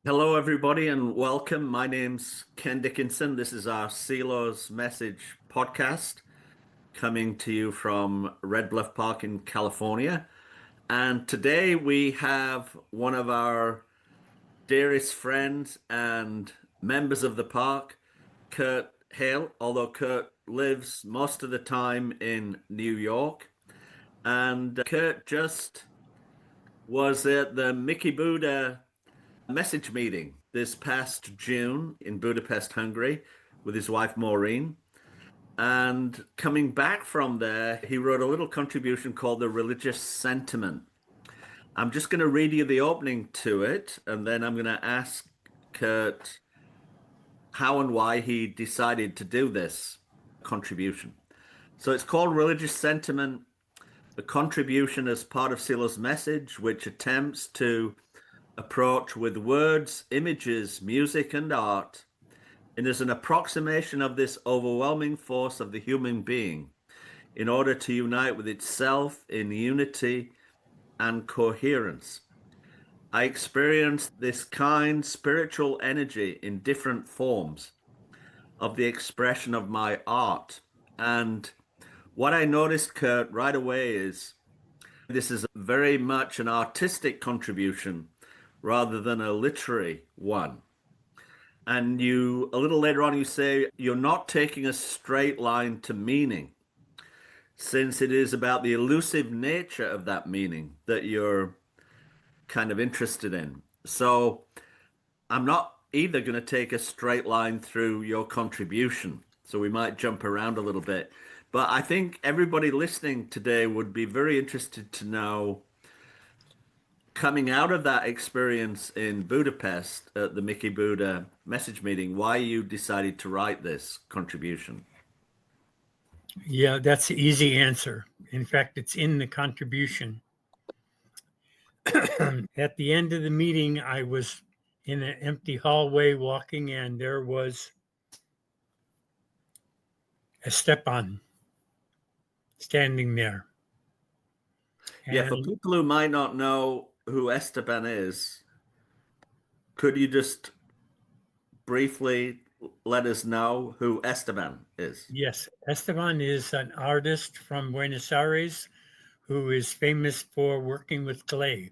Hello, everybody, and welcome. My name's Ken Dickinson. This is our Silo's Message podcast coming to you from Red Bluff Park in California. And today we have one of our dearest friends and members of the park, Kurt Heyl, although Kurt lives most of the time in New York. And Kurt just was at the Mickey Buddha message meeting this past June in Budapest, Hungary, with his wife Maureen. And coming back from there, he wrote a little contribution called The Religious Sentiment. I'm just going to read you the opening to it, and then I'm going to ask Kurt how and why he decided to do this contribution. So it's called Religious Sentiment, the contribution as part of Silo's message, which attempts to approach with words, images, music, and art, and is an approximation of this overwhelming force of the human being in order to unite with itself in unity and coherence. I experienced this kind spiritual energy in different forms of the expression of my art. And what I noticed, Kurt, right away is this is very much an artistic contribution rather than a literary one. And you, a little later on, you say you're not taking a straight line to meaning, since it is about the elusive nature of that meaning that you're kind of interested in. So I'm not either going to take a straight line through your contribution, so we might jump around a little bit. But I think everybody listening today would be very interested to know, coming out of that experience in Budapest at the Mickey Buddha message meeting, why you decided to write this contribution. Yeah, that's the easy answer. In fact, it's in the contribution. At the end of the meeting, I was in an empty hallway walking, and there was Esteban standing there. Yeah, for people who might not know who Esteban is, could you just briefly let us know who Esteban is? Yes, Esteban is an artist from Buenos Aires who is famous for working with clay.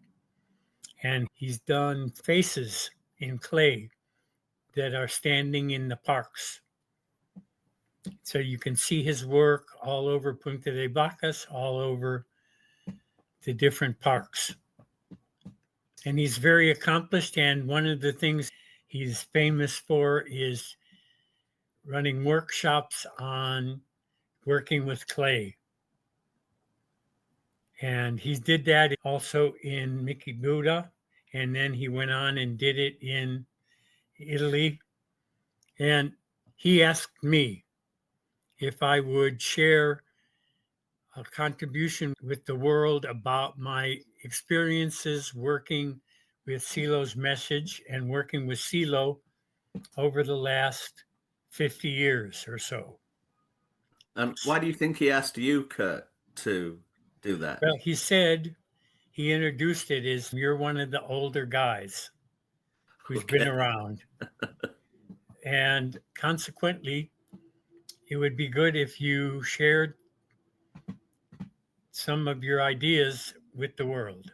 And he's done faces in clay that are standing in the parks. So you can see his work all over Punta de Bacas, all over the different parks. And he's very accomplished. And one of the things he's famous for is running workshops on working with clay. And he did that also in Mickey Buddha. And then he went on and did it in Italy. And he asked me if I would share a contribution with the world about my experiences working with Silo's message and working with Silo over the last 50 years or so. And why do you think he asked you, Kurt, to do that? Well, he said, he introduced it as, you're one of the older guys who's been around. And consequently, it would be good if you shared some of your ideas with the world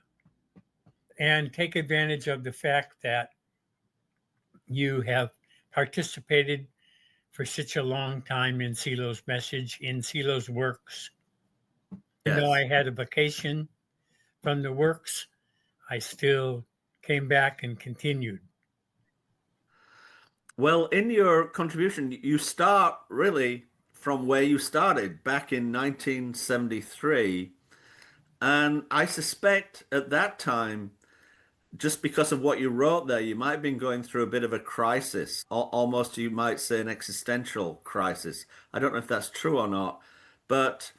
and take advantage of the fact that you have participated for such a long time in Silo's message, in Silo's works. Yes. Even though I had a vacation from the works, I still came back and continued. Well, in your contribution, you start really from where you started back in 1973. And I suspect at that time, just because of what you wrote there, you might have been going through a bit of a crisis, almost you might say an existential crisis. I don't know if that's true or not, but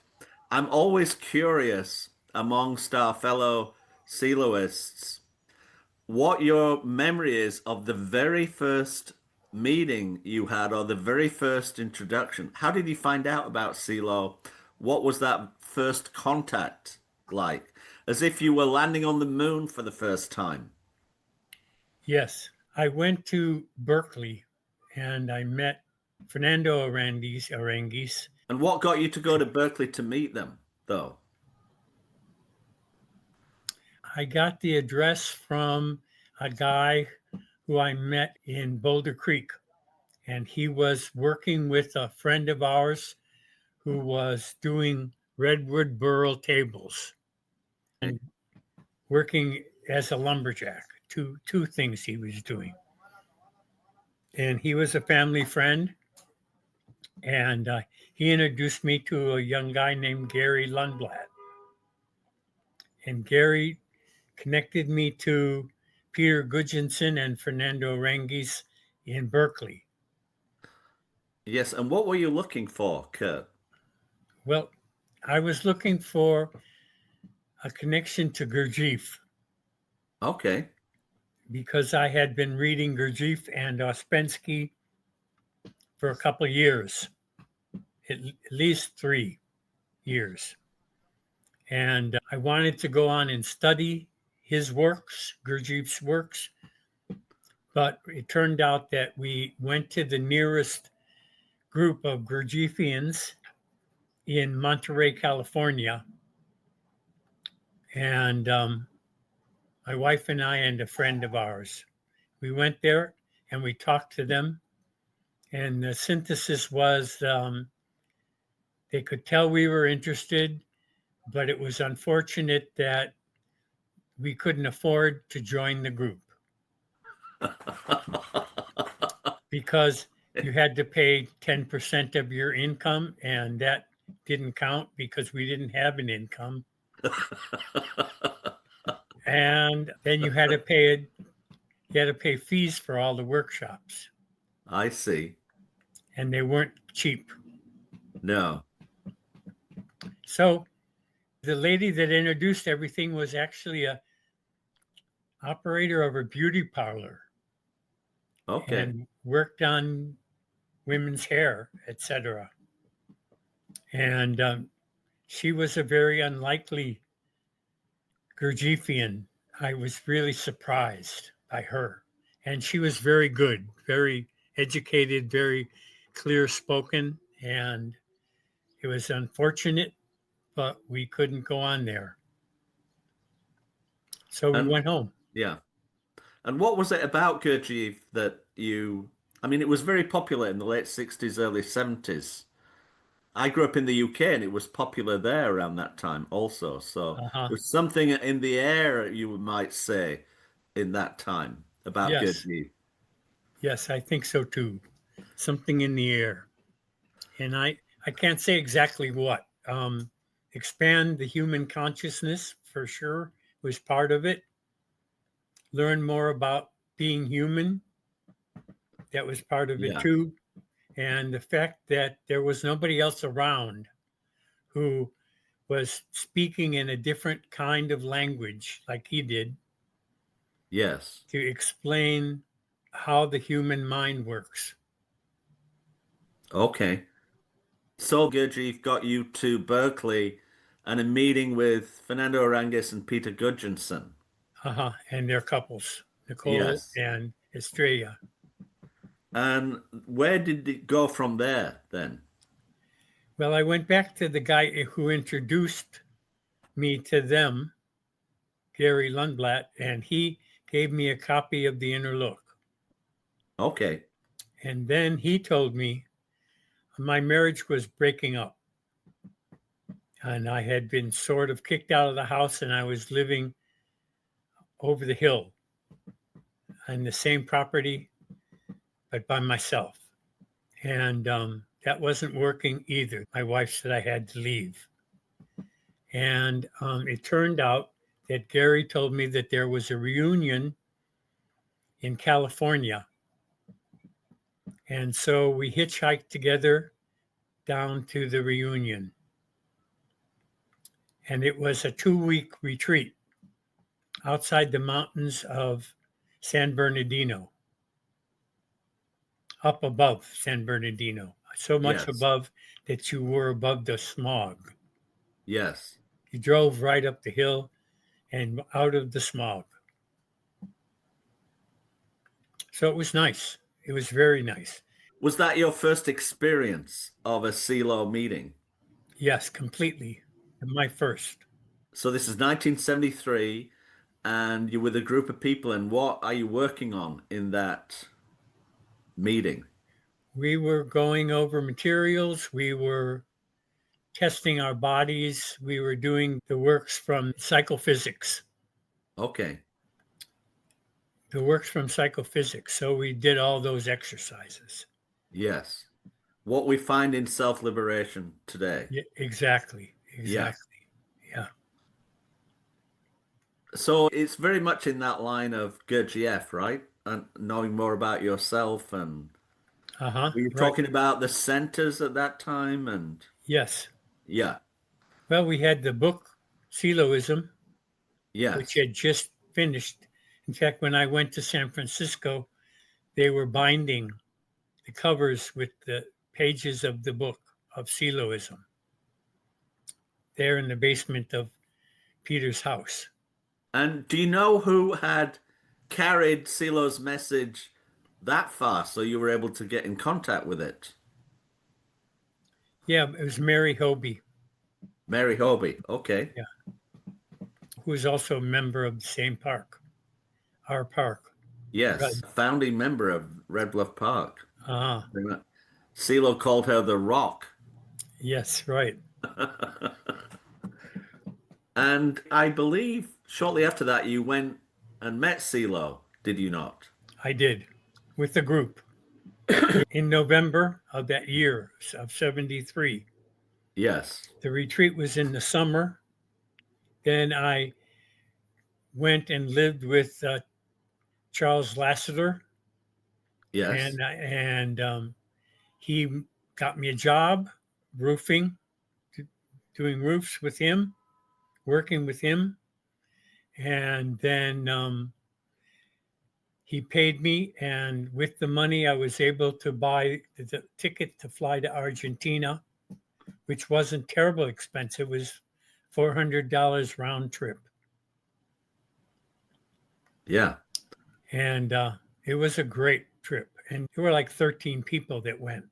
I'm always curious amongst our fellow Siloists what your memory is of the very first meeting you had or the very first introduction. How did you find out about Silo? What was that first contact like? As if you were landing on the moon for the first time. Yes, I went to Berkeley and I met Fernando Aranguiz. And what got you to go to Berkeley to meet them, though? I got the address from a guy who I met in Boulder Creek, and he was working with a friend of ours who was doing redwood burl tables and working as a lumberjack. Two things he was doing. And he was a family friend, and he introduced me to a young guy named Gary Lundblad. And Gary connected me to Peter Gudjensson and Fernando Aranguiz in Berkeley. Yes, and what were you looking for, Kurt? Well, I was looking for a connection to Gurdjieff Okay. because I had been reading Gurdjieff and Ouspensky for a couple of years, at least 3 years. And I wanted to go on and study his works, Gurdjieff's works, but it turned out that we went to the nearest group of Gurdjieffians in Monterey, California. And my wife and I and a friend of ours, we went there and we talked to them. And the synthesis was they could tell we were interested, but it was unfortunate that we couldn't afford to join the group because you had to pay 10% of your income, and that didn't count because we didn't have an income. And then you had to pay fees for all the workshops, I see. and they weren't cheap. No. So the lady that introduced everything was actually a operator of a beauty parlor Okay. and worked on women's hair, etc. And she was a very unlikely Gurdjieffian. I was really surprised by her. And she was very good, very educated, very clear spoken. And it was unfortunate, but we couldn't go on there. So we And went home. yeah. And what was it about Gurdjieff that I mean, it was very popular in the late 60s, early 70s. I grew up in the UK and it was popular there around that time also. So Uh-huh. there's something in the air, you might say, in that time about Yes. Gurdjieff. Yes, I think so too. Something in the air. And I can't say exactly what. Expand the human consciousness for sure was part of it. Learn more about being human. That was part of it Yeah. too. And the fact that there was nobody else around who was speaking in a different kind of language like he did Yes. to explain how the human mind works. Okay. So Gurdjieff got you to Berkeley and a meeting with Fernando Aranguiz and Peter Gudjensson. Uh-huh. And their couples, Nicole Yes. and Estrella. And where did it go from there then? Well, I went back to the guy who introduced me to them, Gary Lundblad, and he gave me a copy of The Inner Look. Okay. And then he told me my marriage was breaking up. And I had been sort of kicked out of the house and I was living over the hill on the same property, but by myself. And that wasn't working either. My wife said I had to leave. And it turned out that Gary told me that there was a reunion in California. And so we hitchhiked together down to the reunion. And it was a 2-week retreat outside the mountains of San Bernardino, up above San Bernardino, so much Yes. above that you were above the smog. Yes. You drove right up the hill and out of the smog. So it was nice. It was very nice. Was that your first experience of a CELO meeting? Yes, completely. My first. So this is 1973, and you're with a group of people, and what are you working on in that meeting? We were going over materials. We were testing our bodies. We were doing the works from psychophysics. Okay, The works from psychophysics. So we did all those exercises. yes. What we find in self-liberation today. Yeah, exactly. Yeah. Exactly. Yeah. So it's very much in that line of Gurdjieff, right? And knowing more about yourself. And Uh huh. were you Right. talking about the centers at that time? And Yes. yeah, Well, we had the book Siloism, which yes. had just finished. In fact, when I went to San Francisco, they were binding the covers with the pages of the book of Siloism there in the basement of Peter's house. And do you know who had carried Silo's message that far so you were able to get in contact with it? Yeah, it was Mary Hobie, Mary Hobie. Okay. yeah, who was also a member of the same park, our park. Yes. Right. Founding member of Red Bluff Park. Uh-huh. Silo called her the Rock. Yes, right. And I believe shortly after that you went and met Silo, did you not? I did with the group in November of that year of 73. Yes. The retreat was in the summer. Then I went and lived with Charles Lasseter, Yes. and he got me a job roofing, doing roofs with him, working with him, and then he paid me, and with the money, I was able to buy the ticket to fly to Argentina, which wasn't terrible expensive. It was $400 round trip, Yeah. and it was a great trip. And there were like 13 people that went.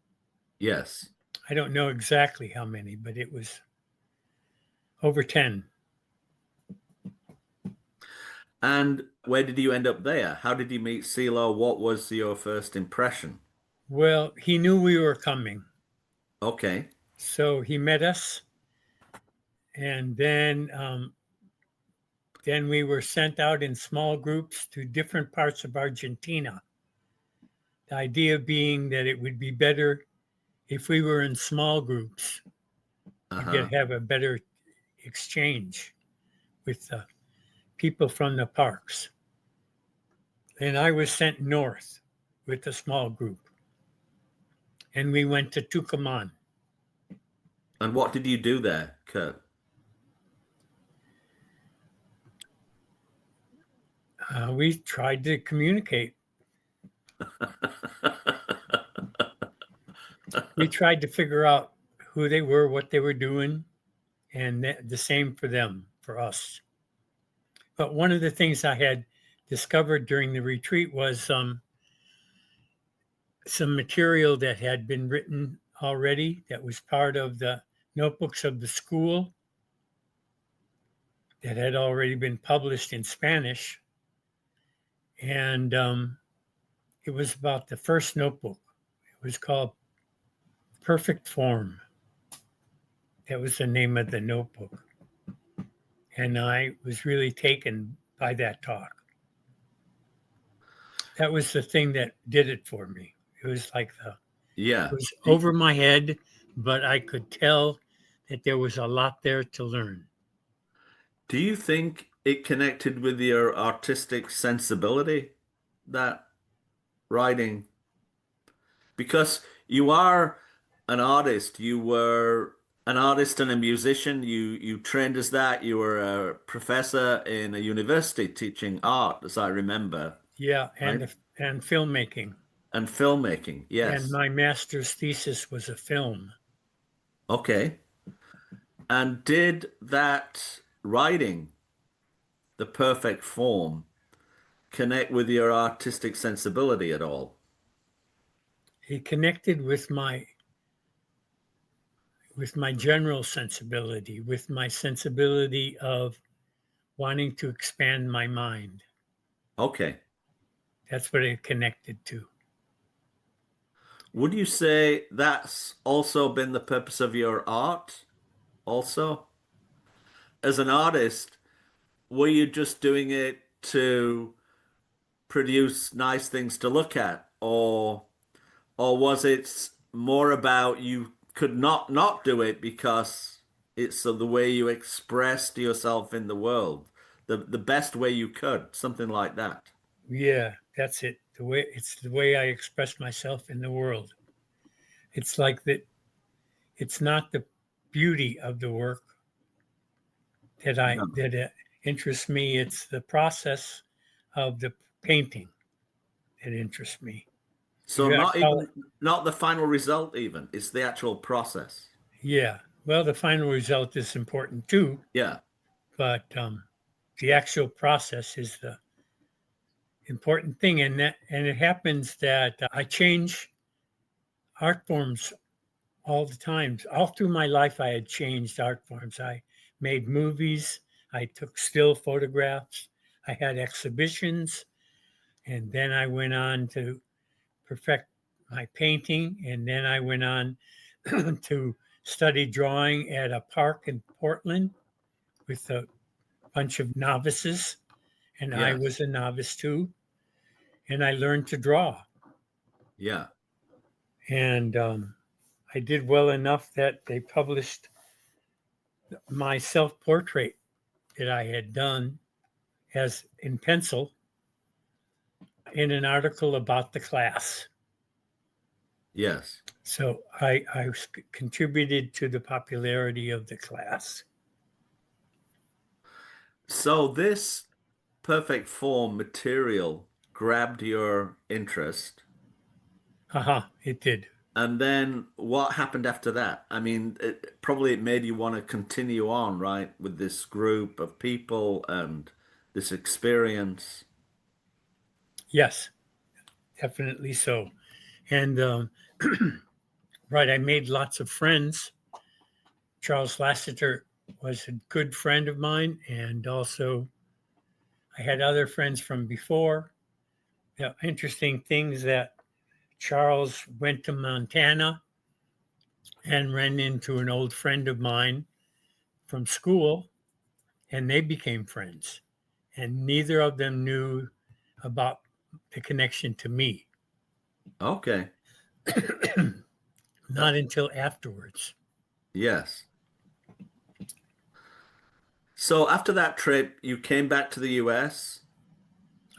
Yes. I don't know exactly how many, but it was over 10. And where did you end up there? How did you meet Silo? What was your first impression? Well, he knew we were coming, Okay. so he met us, and then we were sent out in small groups to different parts of Argentina. The idea being that it would be better if we were in small groups. We Uh-huh. could have a better exchange with the people from the parks. And I was sent north with a small group, and we went to Tucumán. And what did you do there, Kurt? We tried to communicate. We tried to figure out who they were, what they were doing, and the same for them, for us. But one of the things I had discovered during the retreat was some material that had been written already that was part of the notebooks of the school that had already been published in Spanish. And it was about the first notebook. It was called Perfect Form. That was the name of the notebook. And I was really taken by that talk. That was the thing that did it for me. It was like it Yeah. was over my head, but I could tell that there was a lot there to learn. Do you think it connected with your artistic sensibility, that writing? Because you are an artist. You were an artist and a musician. You trained as that. You were a professor in a university teaching art, as I remember, Yeah, right? and filmmaking. And filmmaking. And Yes. my master's thesis was a film. Okay. And did that writing, the perfect form, connect with your artistic sensibility at all? It connected with my general sensibility, with my sensibility of wanting to expand my mind. Okay. That's what it connected to. Would you say that's also been the purpose of your art also? As an artist, were you just doing it to produce nice things to look at, or was it more about you could not do it because it's the way you expressed yourself in the world, the best way you could, something like that? Yeah, that's it. The way I express myself in the world. It's like that. It's not the beauty of the work No. that interests me. It's the process of the painting that interests me. So You, I not call it, even not the final result even, it's the actual process. yeah. Well, the final result is important too, Yeah. but the actual process is the important thing. And it happens that I change art forms all the time. All through my life, I had changed art forms. I made movies. I took still photographs. I had exhibitions, and then I went on to perfect my painting, and then I went on to study drawing at a park in Portland with a bunch of novices, and I Yes. was a novice too. And I learned to draw, Yeah. and I did well enough that they published my self-portrait that I had done as in pencil in an article about the class. Yes. So I contributed to the popularity of the class. So this perfect form material grabbed your interest. Haha, it did. And then what happened after that? I mean, it made you want to continue on, right, with this group of people and this experience. Yes, definitely so. And right, I made lots of friends. Charles Lasseter was a good friend of mine, and also I had other friends from before. The interesting things that Charles went to Montana and ran into an old friend of mine from school, and they became friends. And neither of them knew about the connection to me, Okay. not until afterwards. Yes. So after that trip, you came back to the US,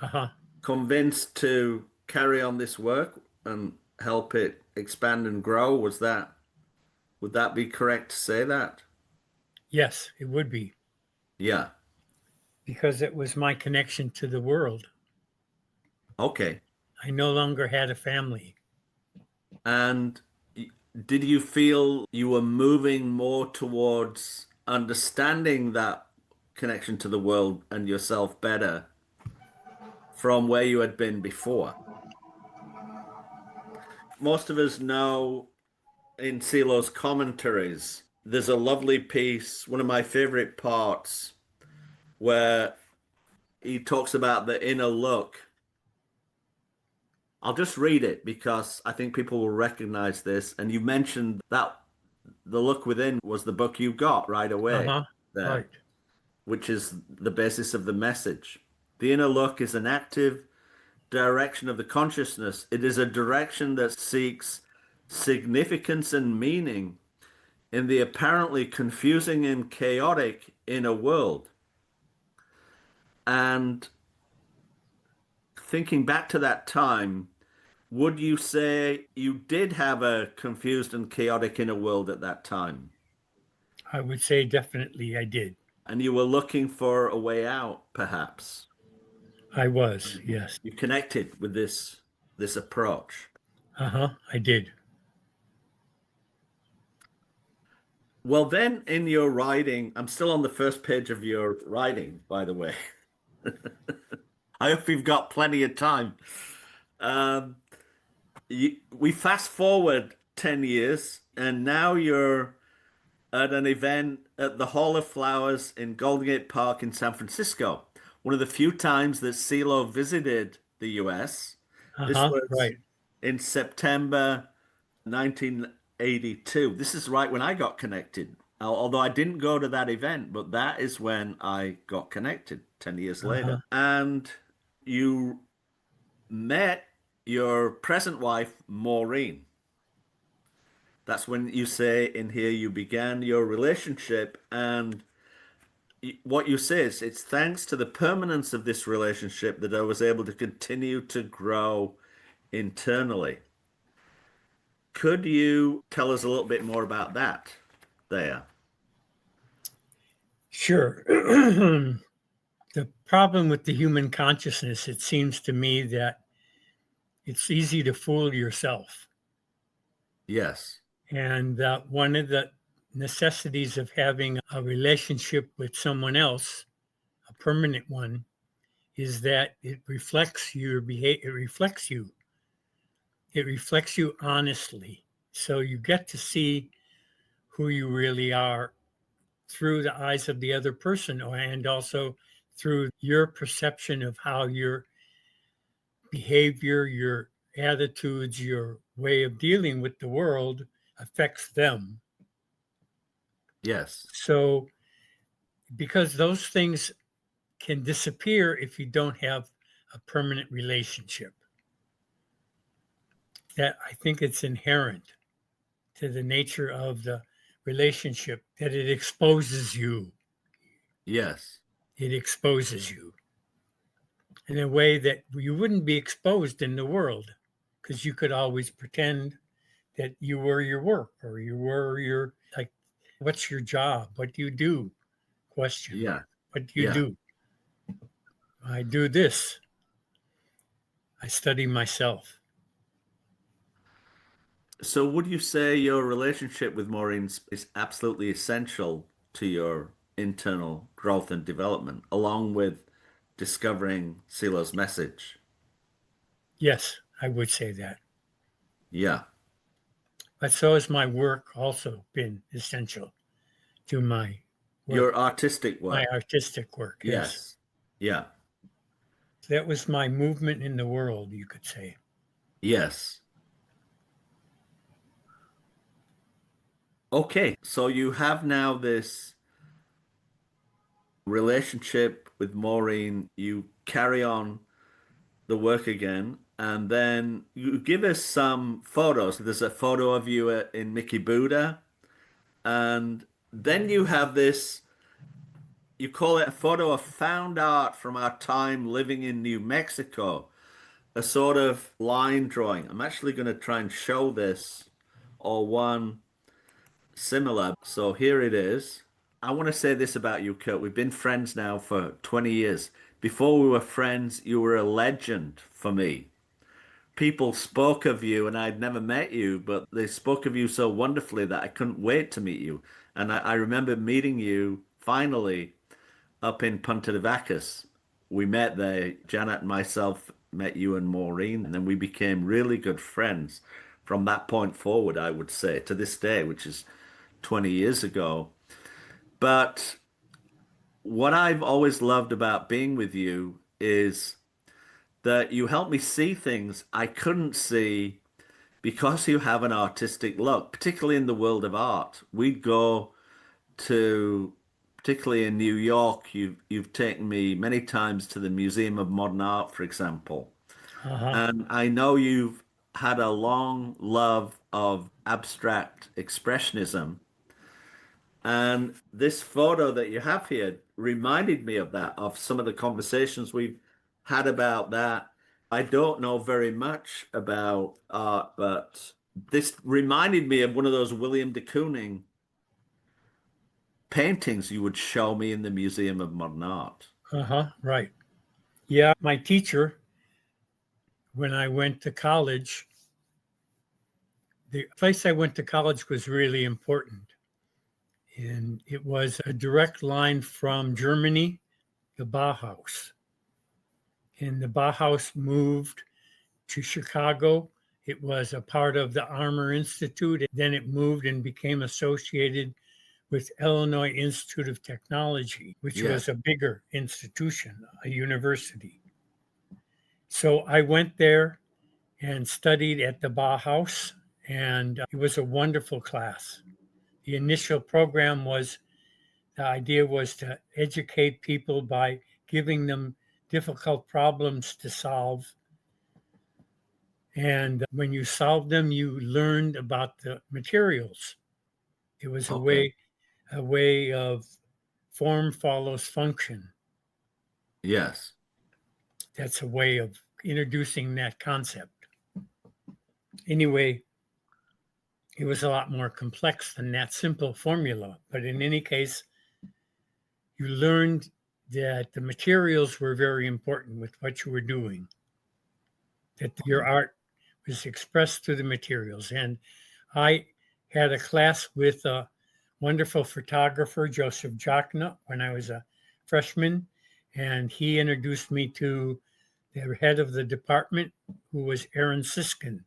Uh-huh. convinced to carry on this work and help it expand and grow. Would that be correct to say that? Yes, it would be Yeah. because it was my connection to the world. Okay. I no longer had a family. And did you feel you were moving more towards understanding that connection to the world and yourself better from where you had been before? Most of us know in Silo's commentaries, there's a lovely piece, one of my favorite parts, where he talks about the inner look. I'll just read it because I think people will recognize this. And you mentioned that The Look Within was the book you got right away Uh-huh. there, Right. which is the basis of the message. The inner look is an active direction of the consciousness. It is a direction that seeks significance and meaning in the apparently confusing and chaotic inner world. And thinking back to that time, would you say you did have a confused and chaotic inner world at that time? I would say definitely I did. And you were looking for a way out, perhaps? I was, yes. You connected with this approach. Uh-huh. I did. Well, then in your writing, I'm still on the first page of your writing, by the way. I hope you've got plenty of time. Um, we fast forward 10 years, and now you're at an event at the Hall of Flowers in Golden Gate Park in San Francisco. One of the few times that CeeLo visited the US. This was Right. in September 1982. This is right when I got connected. Although I didn't go to that event, but that is when I got connected 10 years later. Uh-huh. And you met your present wife, Maureen. That's when you say in here you began your relationship. And what you say is, it's thanks to the permanence of this relationship that I was able to continue to grow internally. Could you tell us a little bit more about that there? Sure. The problem with the human consciousness, it seems to me that it's easy to fool yourself. Yes. And that one of the necessities of having a relationship with someone else, a permanent one, is that it reflects your behavior, it reflects you honestly. So you get to see who you really are through the eyes of the other person, and also through your perception of how your behavior, your attitudes, your way of dealing with the world affects them. Yes. So, because those things can disappear if you don't have a permanent relationship, that I think it's inherent to the nature of the relationship that it exposes you. Yes. It exposes you in a way that you wouldn't be exposed in the world, because you could always pretend that you were your work, or you were your, like, what's your job? What do you do? Question Yeah. mark. What do you Yeah. do? I do this. I study myself. So would you say your relationship with Maureen is absolutely essential to your internal growth and development, along with discovering Silo's message? Yes, I would say that. Yeah. But so has my work also been essential to my work, Your artistic my work. artistic work. Yes. Yes. Yeah. That was my movement in the world, you could say. Yes. Okay. So you have now this relationship with Maureen. You carry on the work again, and then you give us some photos. There's a photo of you in Mickey Buddha, and then you have this, you call it a photo of found art from our time living in New Mexico, a sort of line drawing. I'm actually going to try and show this, or one similar. So here it is. I want to say this about you, Kurt. We've been friends now for 20 years. Before we were friends, you were a legend for me. People spoke of you, and I'd never met you, but they spoke of you so wonderfully that I couldn't wait to meet you. And I remember meeting you finally up in Punta de Vacas. We met there. Janet and myself met you and Maureen, and then we became really good friends from that point forward, I would say, to this day, which is 20 years ago. But what I've always loved about being with you is that you help me see things I couldn't see because you have an artistic look, particularly in the world of art. We'd go to, particularly in New York, you've taken me many times to the Museum of Modern Art, for example. Uh-huh. And I know you've had a long love of abstract expressionism. And this photo that you have here reminded me of that, of some of the conversations we've had about that. I don't know very much about art, but this reminded me of one of those William de Kooning paintings you would show me in the Museum of Modern Art. Uh-huh. Right. Yeah. My teacher, when I went to college, the place I went to college was really important. And it was a direct line from Germany, the Bauhaus. And the Bauhaus moved to Chicago. It was a part of the Armor Institute. Then it moved and became associated with Illinois Institute of Technology, which Yes. was a bigger institution, a university. So I went there and studied at the Bauhaus, and it was a wonderful class. The initial program was the idea was to educate people by giving them difficult problems to solve. And when you solved them, you learned about the materials. It was Okay. a way of form follows function. Yes. That's a way of introducing that concept. Anyway, it was a lot more complex than that simple formula. But in any case, you learned that the materials were very important with what you were doing, that your art was expressed through the materials. And I had a class with a wonderful photographer, Joseph Jachna, when I was a freshman. And he introduced me to the head of the department, who was Aaron Siskin,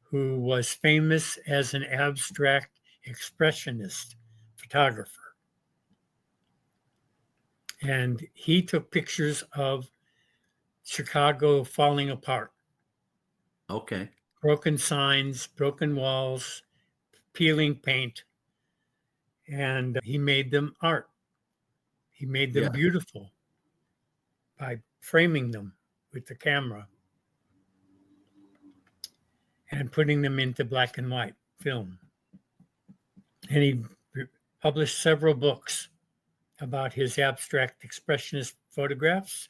who was famous as an abstract expressionist photographer. And he took pictures of Chicago falling apart, Okay. broken signs, broken walls, peeling paint, and he made them art. He made them Yeah. beautiful by framing them with the camera and putting them into black and white film. And he published several books about his abstract expressionist photographs.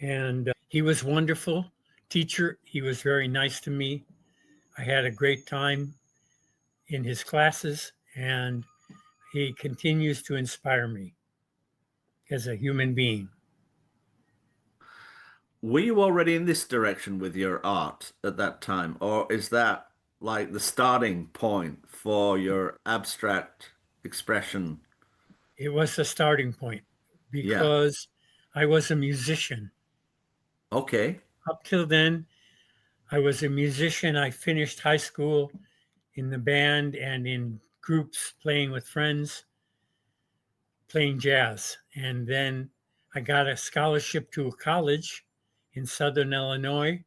And he was wonderful teacher. He was very nice to me. I had a great time in his classes, and he continues to inspire me as a human being. Were you already in this direction with your art at that time, or is that like the starting point for your abstract expression? It was a starting point Yeah. because I was a musician. Okay. Up till then, I was a musician. I finished high school in the band and in groups playing with friends, playing jazz. And then I got a scholarship to a college in Southern Illinois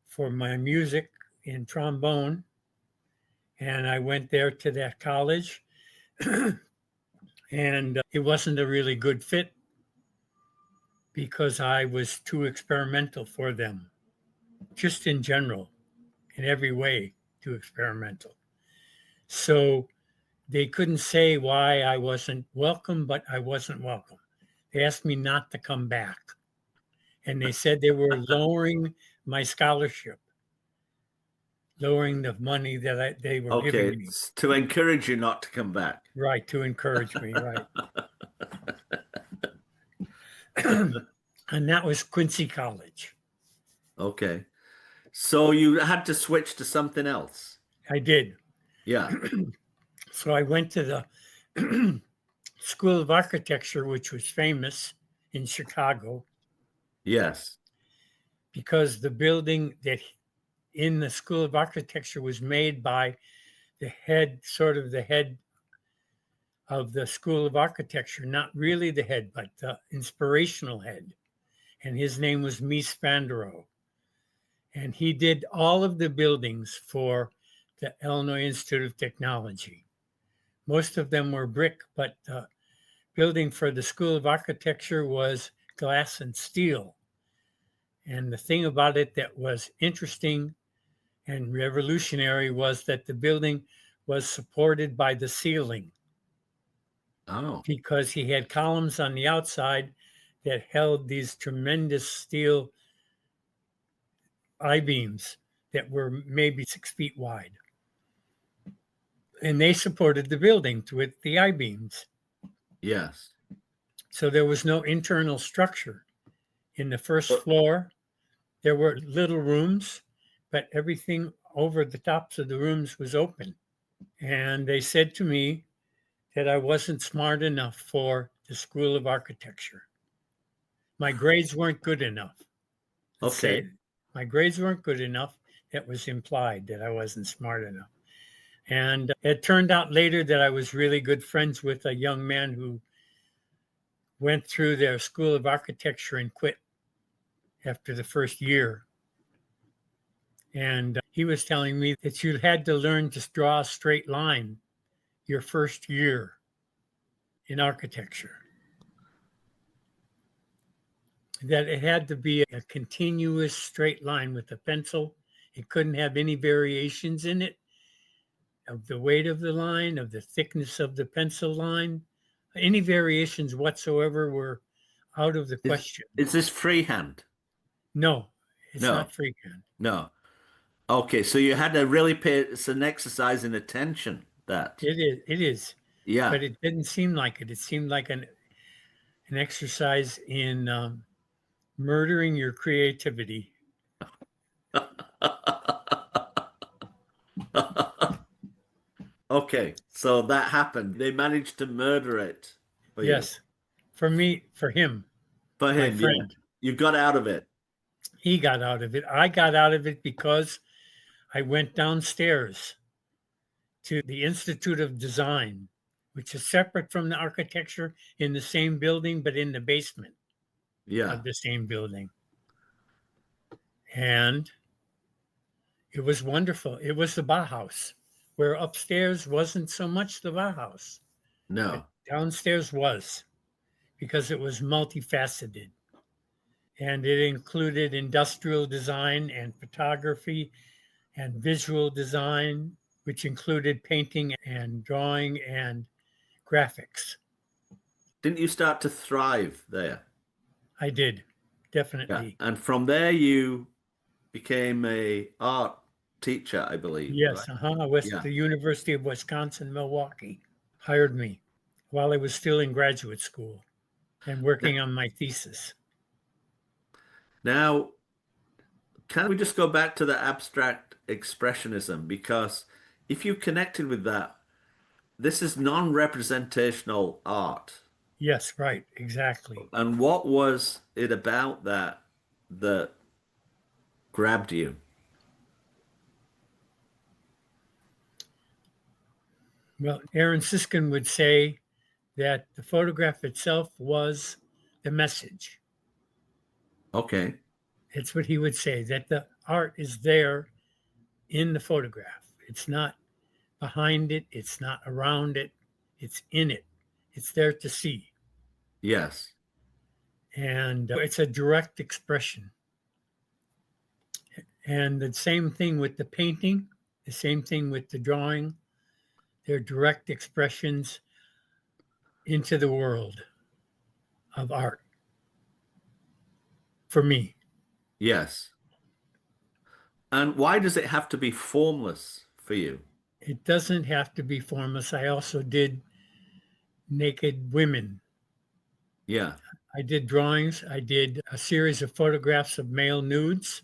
for my music in trombone. And I went there to that college, and it wasn't a really good fit because I was too experimental for them, just in general, in every way, too experimental. So they couldn't say why I wasn't welcome, but I wasn't welcome. They asked me not to come back. And they said they were lowering my scholarship, lowering the money that they were Okay. giving me. It's to encourage you not to come back. Right, to encourage me, right. And that was Quincy College. Okay. So you had to switch to something else. I did. Yeah. So I went to the School of Architecture, which was famous in Chicago, Yes. because the building that in the School of Architecture was made by the head, sort of the head of the School of Architecture, not really the head, but the inspirational head. And his name was Mies van der Rohe. And he did all of the buildings for the Illinois Institute of Technology. Most of them were brick, but the building for the School of Architecture was glass and steel. And the thing about it that was interesting and revolutionary was that the building was supported by the ceiling, Oh. because he had columns on the outside that held these tremendous steel I-beams that were maybe 6 feet wide. And they supported the building with the I-beams. Yes. So there was no internal structure. In the first floor, there were little rooms, but everything over the tops of the rooms was open. And they said to me that I wasn't smart enough for the School of Architecture. My grades weren't good enough. Let's Okay. say my grades weren't good enough. That was implied that I wasn't smart enough. And it turned out later that I was really good friends with a young man who went through their School of Architecture and quit after the first year. And he was telling me that you had to learn to draw a straight line your first year in architecture, that it had to be a continuous straight line with a pencil. It couldn't have any variations in it of the weight of the line, of the thickness of the pencil line. Any variations whatsoever were out of the Is question. is this freehand? No, it's No, not freehand. no. Okay, so you had to really pay. It's an exercise in attention. That. It is, Yeah. but it didn't seem like it. It seemed like an exercise in murdering your creativity. Okay, so that happened. They managed to murder it for you. Yes, for me, for him, For my him, yeah. friend. You got out of it. He got out of it. I got out of it because I went downstairs to the Institute of Design, which is separate from the architecture in the same building, but in the basement Yeah. of the same building. And it was wonderful. It was the Bauhaus, where upstairs wasn't so much the Bauhaus, but No. downstairs was, because it was multifaceted. And it included industrial design and photography and visual design, which included painting and drawing and graphics. Didn't you start to thrive there? I did, Yeah. definitely. And from there you became a art teacher, I believe, Yes, right? West Yeah. the University of Wisconsin, Milwaukee hired me while I was still in graduate school and N- working on my thesis. Now, can we just go back to the abstract expressionism? Because if you connected with that, this is non-representational art. Yes, right, exactly. And what was it about that that grabbed you? Well, Aaron Siskin would say that the photograph itself was the message. Okay. It's what he would say, that the art is there in the photograph. It's not behind it, it's not around it, it's in it. It's there to see. Yes. And it's a direct expression. And the same thing with the painting, the same thing with the drawing. They're direct expressions into the world of art for me. Yes. And why does it have to be formless for you? It doesn't have to be formless. I also did naked women. Yeah. I did drawings. I did a series of photographs of male nudes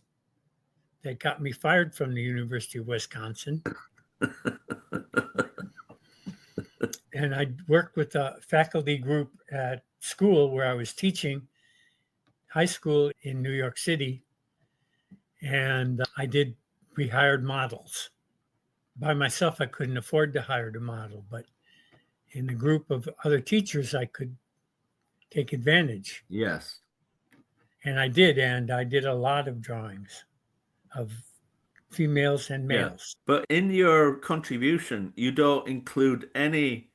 that got me fired from the University of Wisconsin. And I worked with a faculty group at school where I was teaching high school in New York City. And we hired models. By myself, I couldn't afford to hire a model, but in a group of other teachers, I could take advantage. Yes. And I did. And I did a lot of drawings of females and Yeah. males. But in your contribution, you don't include any,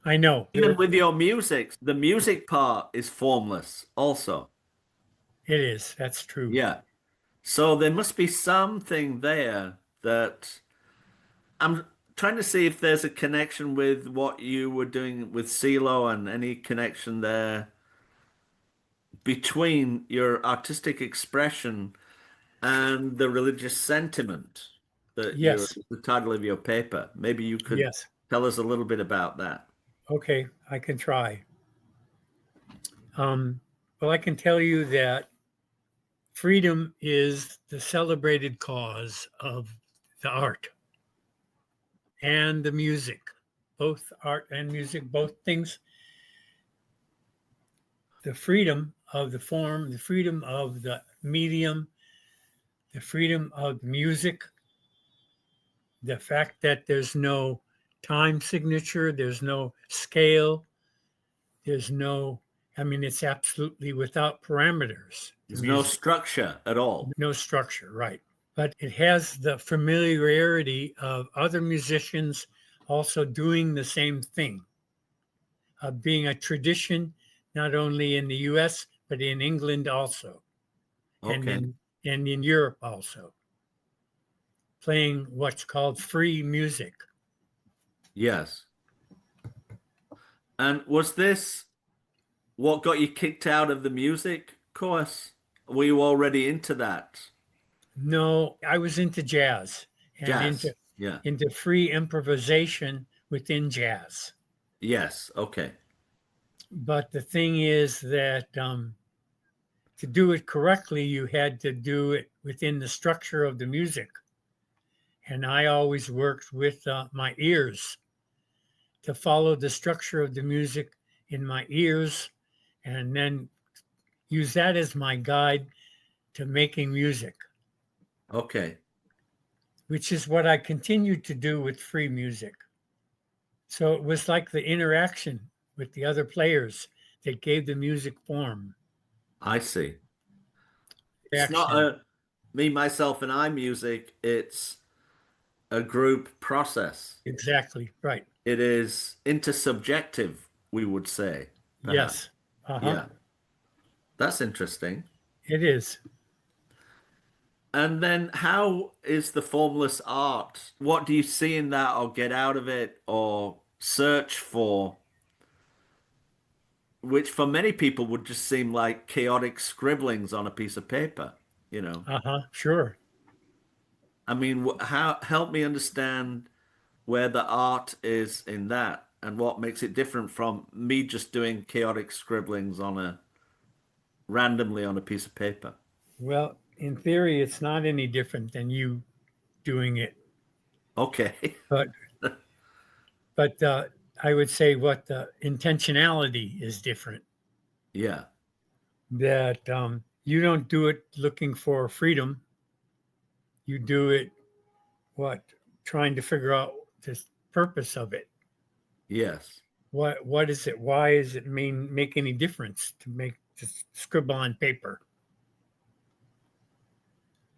I know even with your music, the music part is formless also. it is. That's true. Yeah. So there must be something there that I'm trying to see if there's a connection with what you were doing with CeeLo and any connection there between your artistic expression and the religious sentiment that you're Yes. the title of your paper. Maybe you could Yes. tell us a little bit about that. Okay. I can try. Well, I can tell you that freedom is the celebrated cause of the art and the music, both art and music, both things. The freedom of the form, the freedom of the medium, the freedom of music, the fact that there's no time signature, there's no scale, there's no, I mean, it's absolutely without parameters. There's no structure at all. No structure, right. But it has the familiarity of other musicians also doing the same thing, of being a tradition, not only in the US, but in England also, and Okay. in Europe also, playing what's called free music. Yes. And was this what got you kicked out of the music course? Were you already into that? No, I was into jazz and Jazz. Yeah. into free improvisation within jazz. Yes. Okay. But the thing is that to do it correctly, you had to do it within the structure of the music. And I always worked with my ears to follow the structure of the music in my ears and then use that as my guide to making music, Okay. which is what I continued to do with free music. So it was like the interaction with the other players that gave the music form. I see. It's not Action. a me, myself, and I music. It's a group process. Exactly. Right. It is intersubjective, we would say, perhaps. Yes. Uh-huh. Yeah. That's interesting. It is. And then how is the formless art? What do you see in that or get out of it or search for? Which for many people would just seem like chaotic scribblings on a piece of paper, you know. Uh-huh. Sure. I mean, how help me understand where the art is in that and what makes it different from me just doing chaotic scribblings on a randomly on a piece of paper. Well, in theory, it's not any different than you doing it. Okay. But I would say what the intentionality is different. Yeah. That you don't do it looking for freedom. You do it what trying to figure out the purpose of it. Yes. What is it? Why does it make any difference to scribble on paper?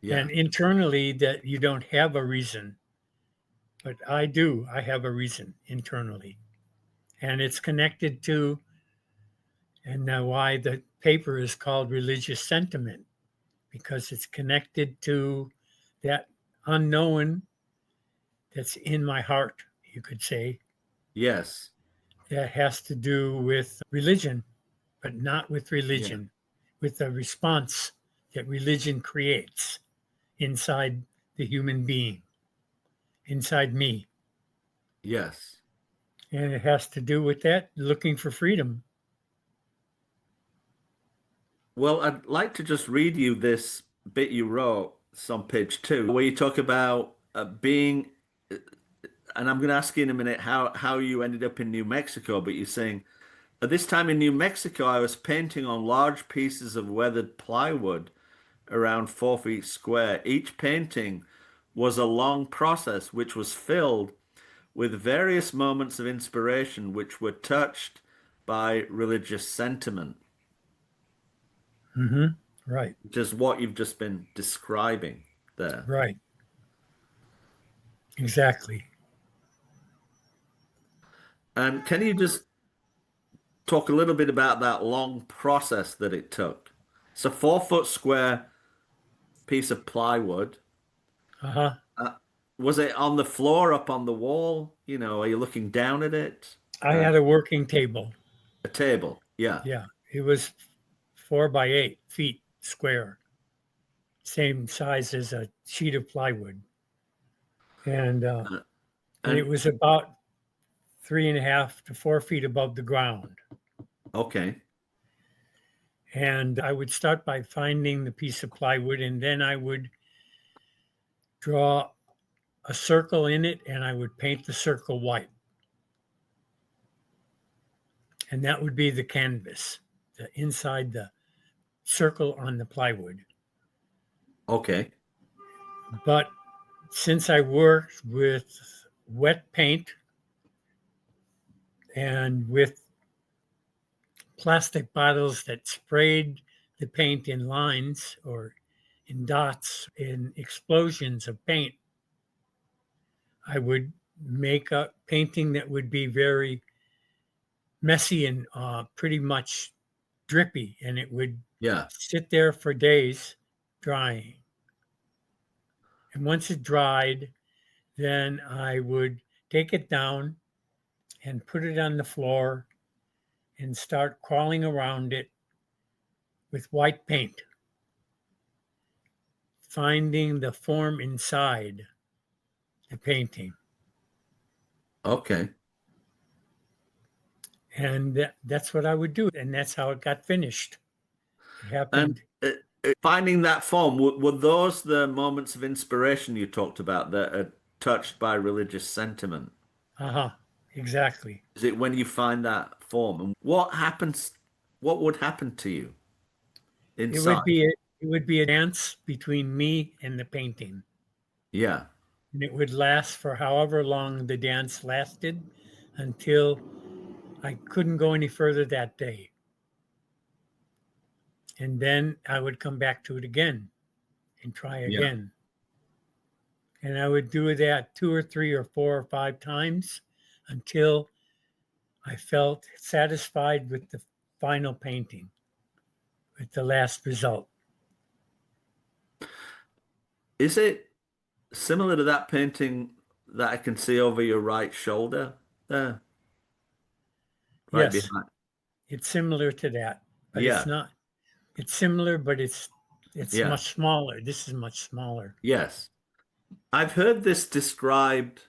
Yeah. And internally, that you don't have a reason, but I do. I have a reason internally, and it's connected to, and now why the paper is called religious sentiment, because it's connected to that unknown that's in my heart, you could say, Yes. that has to do with religion, but not with Yeah. religion, with the response that religion creates inside the human being, inside me. Yes. And it has to do with that looking for freedom. Well, I'd like to just read you this bit you wrote, it's on page 2, where you talk about being, and I'm going to ask you in a minute how you ended up in New Mexico, but you're saying, at this time in New Mexico, I was painting on large pieces of weathered plywood around 4 feet square. Each painting was a long process which was filled with various moments of inspiration which were touched by religious sentiment, Mm-hmm. Right, which is what you've just been describing there. right, exactly. And can you just talk a little bit about that long process that it took? It's a 4 foot square piece of plywood. Uh-huh. Uh, was it on the floor, up on the wall? You know, are you looking down at it? I had a working table. A table. Yeah. Yeah, it was 4 by 8 feet square, same size as a sheet of plywood, and uh, Uh, and it and was about 3.5 to 4 feet above the ground. okay. And I would start by finding the piece of plywood, and then I would draw a circle in it, and I would paint the circle white, and that would be the canvas, the inside the circle on the plywood. Okay. But since I worked with wet paint and with plastic bottles that sprayed the paint in lines or in dots, in explosions of paint, I would make a painting that would be very messy and pretty much drippy, and it would Yeah. sit there for days drying. And once it dried, then I would take it down and put it on the floor and start crawling around it with white paint, finding the form inside the painting. Okay. And that's what I would do. And that's how it got finished. It happened. And finding that form, were those the moments of inspiration you talked about that are touched by religious sentiment? Exactly. Is it when you find that form? And what happens? What would happen to you It would inside? be a, it would be a dance between me and the painting. Yeah. And it would last for however long the dance lasted until I couldn't go any further that day. And then I would come back to it again and try Yeah. again. And I would do that 2 or 3 or 4 or 5 times until I felt satisfied with the final painting, with the last result. Is it similar to that painting that I can see over your right shoulder there? Right Yes, behind. it's similar to that, but it's Yeah. not. It's similar, but it's Yeah. much smaller. This is much smaller. Yes. I've heard this described,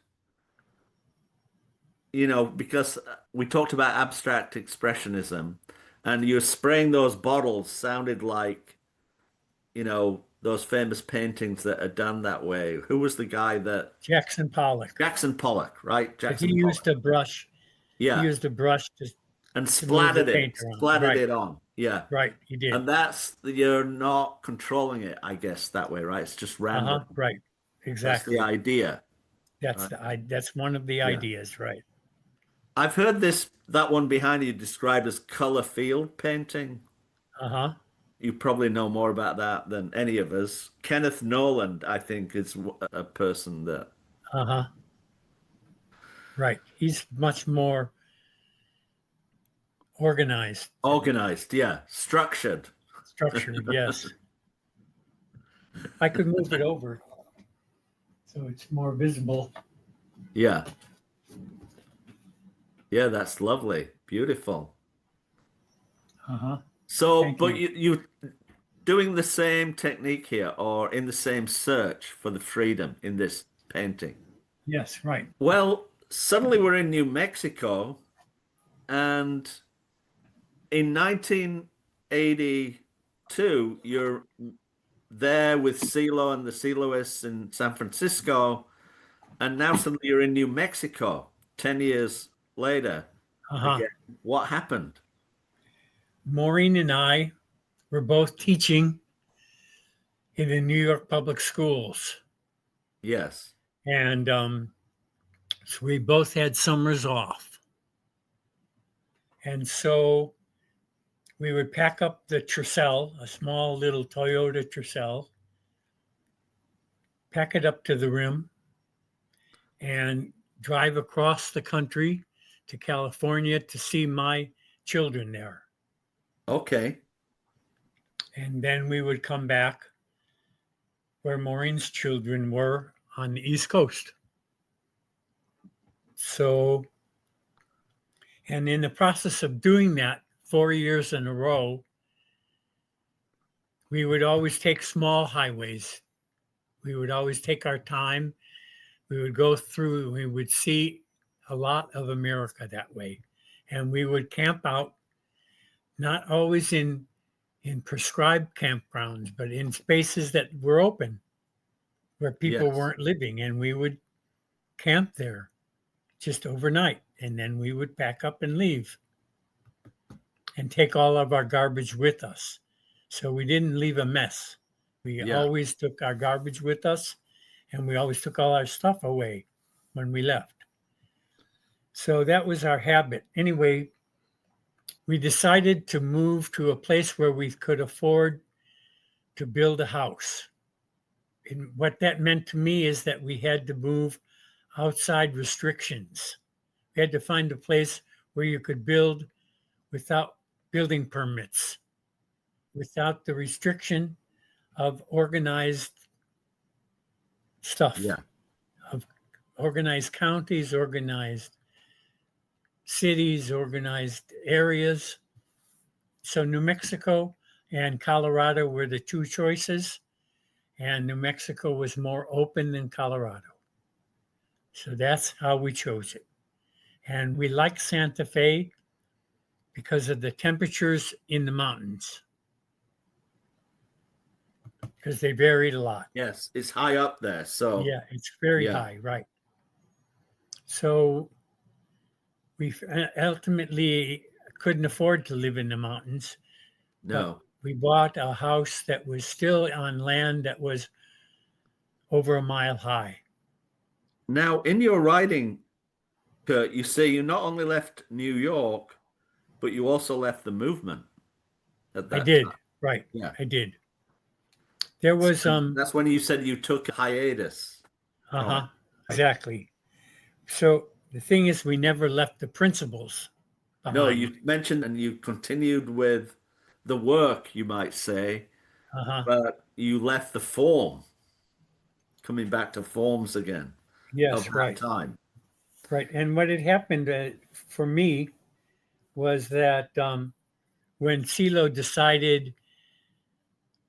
because we talked about abstract expressionism, and you're spraying those bottles sounded like, those famous paintings that are done that way. Who was the guy that Jackson Pollock. Jackson Pollock, right? But he Jackson used Pollock. a brush. He Yeah. used a brush And to move the splattered it, paint around. splattered Right, it on. Yeah. right. He did. And you're not controlling it, I guess, that way, right? It's just random. Right. That's the Exactly. idea, right? That's one of the Yeah. ideas, right? I've heard that one behind you described as color field painting. Uh-huh. You probably know more about that than any of us. Kenneth Noland, I think, is a person that. Uh-huh. Right. He's much more organized, Organized, yeah. Structured. structured, yes. I could move it over so it's more visible. Yeah. Yeah, that's lovely. Beautiful. Uh-huh. So, Thank but you. you doing the same technique here or in the same search for the freedom in this painting? Yes, right. Well, suddenly we're in New Mexico, and in 1982, you're there with CeeLo and the CeeLoists in San Francisco, and now suddenly you're in New Mexico 10 years later Uh-huh. again. What happened? Maureen and I were both teaching in the New York public schools. Yes. And so we both had summers off. And so we would pack up the Tercel, a small little Toyota Tercel, pack it up to the rim, and drive across the country to California to see my children there. Okay. And then we would come back where Maureen's children were on the East Coast. So, and in the process of doing that 4 years in a row, we would always take small highways. We would always take our time. We would go through, we would see a lot of America that way. And we would camp out, not always in prescribed campgrounds, but in spaces that were open where people Yes. weren't living. And we would camp there just overnight. And then we would pack up and leave and take all of our garbage with us. So we didn't leave a mess. We Yeah. always took our garbage with us, and we always took all our stuff away when we left. So that was our habit. Anyway, we decided to move to a place where we could afford to build a house. And what that meant to me is that we had to move outside restrictions. We had to find a place where you could build without building permits, without the restriction of organized stuff, Yeah. of organized counties, organized cities, organized areas. So New Mexico and Colorado were the two choices, and New Mexico was more open than Colorado. So that's how we chose it. And we like Santa Fe because of the temperatures in the mountains, because they varied a lot. Yes. It's high up there. So, Yeah, it's very yeah. high, right? So we ultimately couldn't afford to live in the mountains, but No. we bought a house that was still on land that was over a mile high. Now, in your writing, Kurt, you say you not only left New York, but you also left the movement at I that did, time. right? Yeah. I did. There was And that's when you said you took a hiatus from it. exactly. So the thing is, we never left the principles No, behind. you mentioned and you continued with the work, you might say, Uh-huh. but you left the form, coming back to forms again of Yes, that right, time. right. And what had happened for me was that when CeeLo decided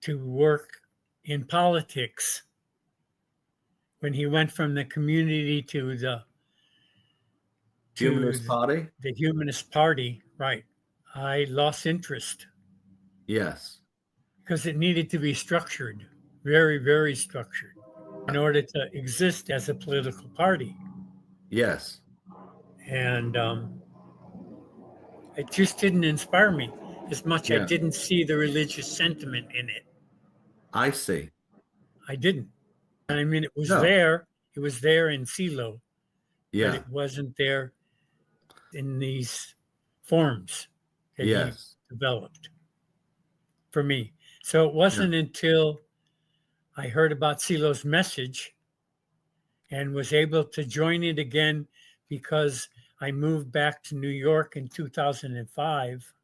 to work in politics, when he went from the community to Humanist Party? the Humanist Party, right? I lost interest Yes. because it needed to be structured, very, very structured, in order to exist as a political party. Yes. And it just didn't inspire me as much. I Yeah. didn't see the religious sentiment in it. I see. I didn't. I mean, it was No. there. It was there in CeeLo, but Yeah. it wasn't there in these forms that he Yes. developed for me. So it Yeah. wasn't until I heard about CeeLo's message and was able to join it again because I moved back to New York in 2005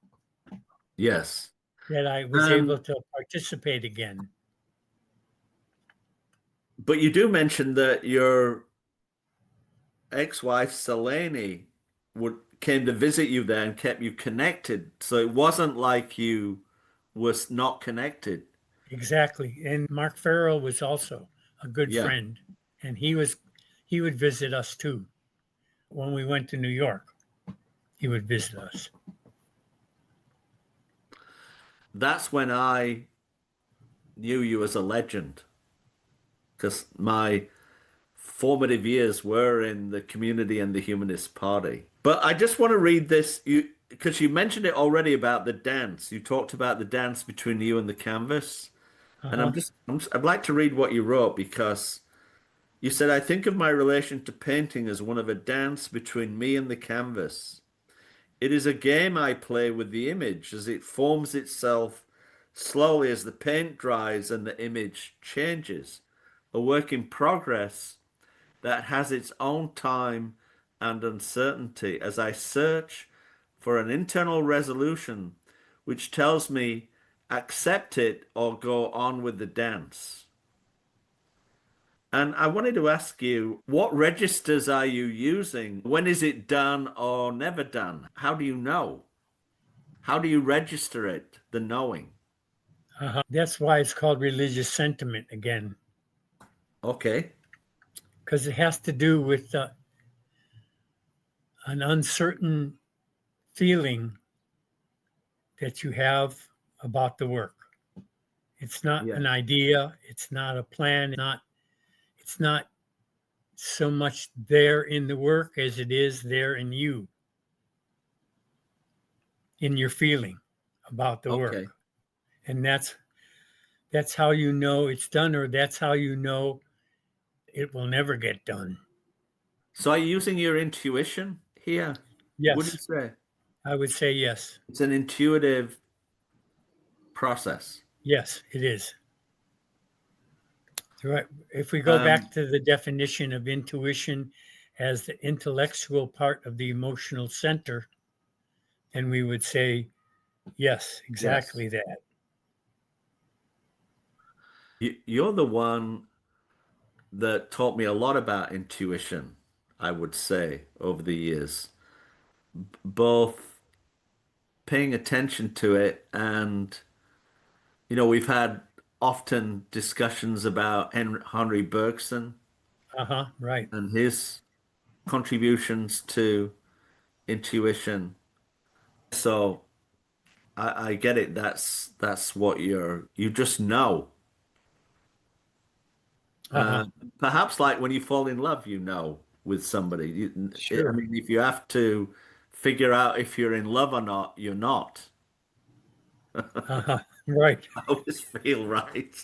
Yes. that I was able Um, to participate again. but you do mention that your ex-wife Selene would came to visit you there and kept you connected. So it wasn't like you was not connected. Exactly. And Mark Farrell was also a good Yeah. friend, and he would visit us too. When we went to New York, he would visit us. That's when I knew you as a legend because my formative years were in the community and the Humanist Party. But I just want to read this you because you mentioned it already about the dance. You talked about the dance between you and the canvas. And Uh-huh. I'd like to read what you wrote because you said, I think of my relation to painting as one of a dance between me and the canvas. It is a game I play with the image as it forms itself slowly as the paint dries and the image changes. A work in progress that has its own time and uncertainty as I search for an internal resolution which tells me accept it or go on with the dance. And I wanted to ask you, what registers are you using? When is it done or never done? How do you know? How do you register it, the knowing? Uh-huh. That's why it's called religious sentiment again, Okay. because it has to do with an uncertain feeling that you have about the work. It's not Yeah. an idea, it's not a plan, it's not so much there in the work as it is there in you, in your feeling about the Okay. work. And that's how you know it's done, or that's how you know it will never get done. So are you using your intuition here? Would you Yes, say I would say yes. it's an intuitive process? Yes, it is. Right. If we go Um, back to the definition of intuition as the intellectual part of the emotional center, then we would say, yes, yes. exactly that. You're the one that taught me a lot about intuition, I would say, over the years, both paying attention to it and, we've had often discussions about Henry Bergson Uh-huh. Right. and his contributions to intuition. So I get it. That's what you just know. Uh-huh. Uh, Perhaps like when you fall in love, with somebody. I Sure. mean, if you have to figure out if you're in love or not, you're not. Uh-huh. Right. I always feel right.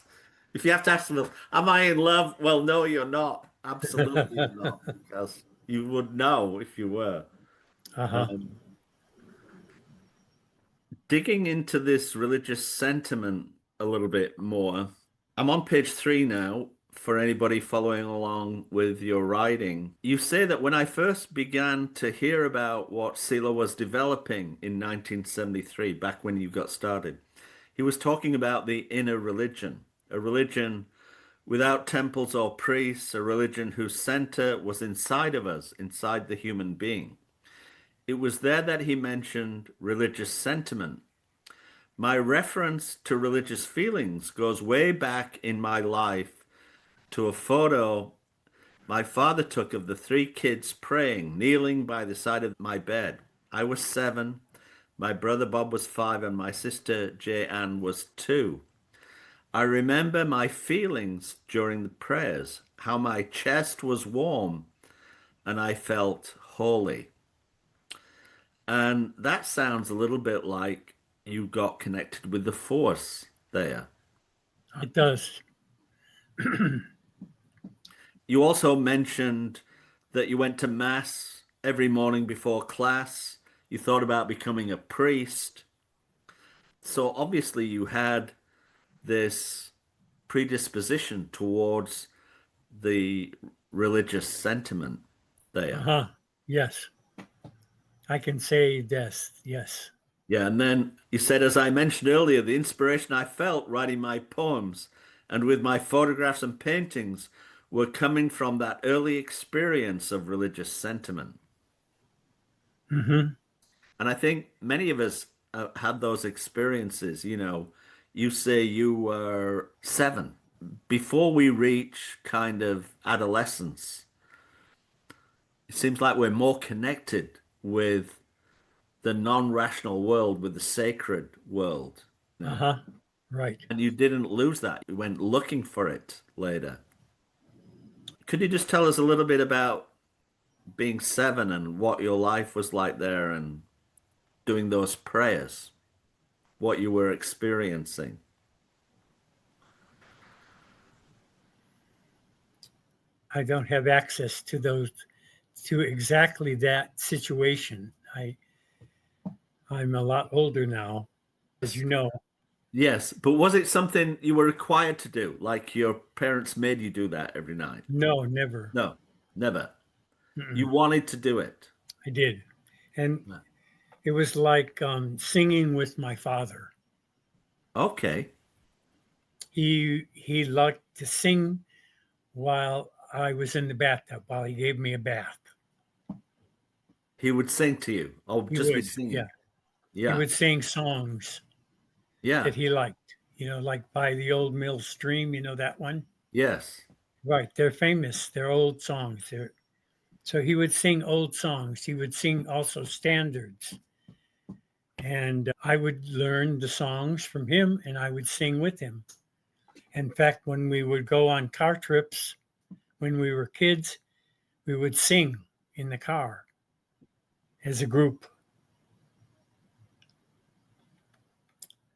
If you have to ask them, am I in love? Well, no, you're not. Absolutely you're not, because you would know if you were. Uh-huh. Um, Digging into this religious sentiment a little bit more, I'm on page 3 now for anybody following along with your writing. You say that when I first began to hear about what Sila was developing in 1973, back when you got started, he was talking about the inner religion, a religion without temples or priests, a religion whose center was inside of us, inside the human being. It was there that he mentioned religious sentiment. My reference to religious feelings goes way back in my life to a photo my father took of the 3 kids praying, kneeling by the side of my bed. I was 7, my brother Bob was 5, and my sister Jay Ann was 2. I remember my feelings during the prayers, how my chest was warm and I felt holy. And that sounds a little bit like you got connected with the force there. It does. You also mentioned that you went to mass every morning before class. You thought about becoming a priest. So obviously you had this predisposition towards the religious sentiment there. Uh-huh. Yes. I can say this. Yes. Yeah, and then you said, as I mentioned earlier, the inspiration I felt writing my poems and with my photographs and paintings were coming from that early experience of religious sentiment. Mm-hmm. And I think many of us had those experiences. You say you were 7. Before we reach kind of adolescence, it seems like we're more connected with the non-rational world, with the sacred world. Uh-huh. Right. And you didn't lose that. You went looking for it later. Could you just tell us a little bit about being 7 and what your life was like there and doing those prayers, what you were experiencing? I don't have access to exactly that situation. I'm a lot older now, as you know. Yes, but was it something you were required to do? Like your parents made you do that every night? No, never. No, never. You Mm-mm. wanted to do it. I did. And it was like singing with my father. Okay. He liked to sing while I was in the bathtub, while he gave me a bath. He would sing to you. Oh, He just be would, yeah. singing. He Yeah. would sing songs Yeah. that he liked, like By the Old Mill Stream, that one? Yes. Right. They're famous. They're old songs. So he would sing old songs. He would sing also standards. And I would learn the songs from him and I would sing with him. In fact, when we would go on car trips, when we were kids, we would sing in the car as a group.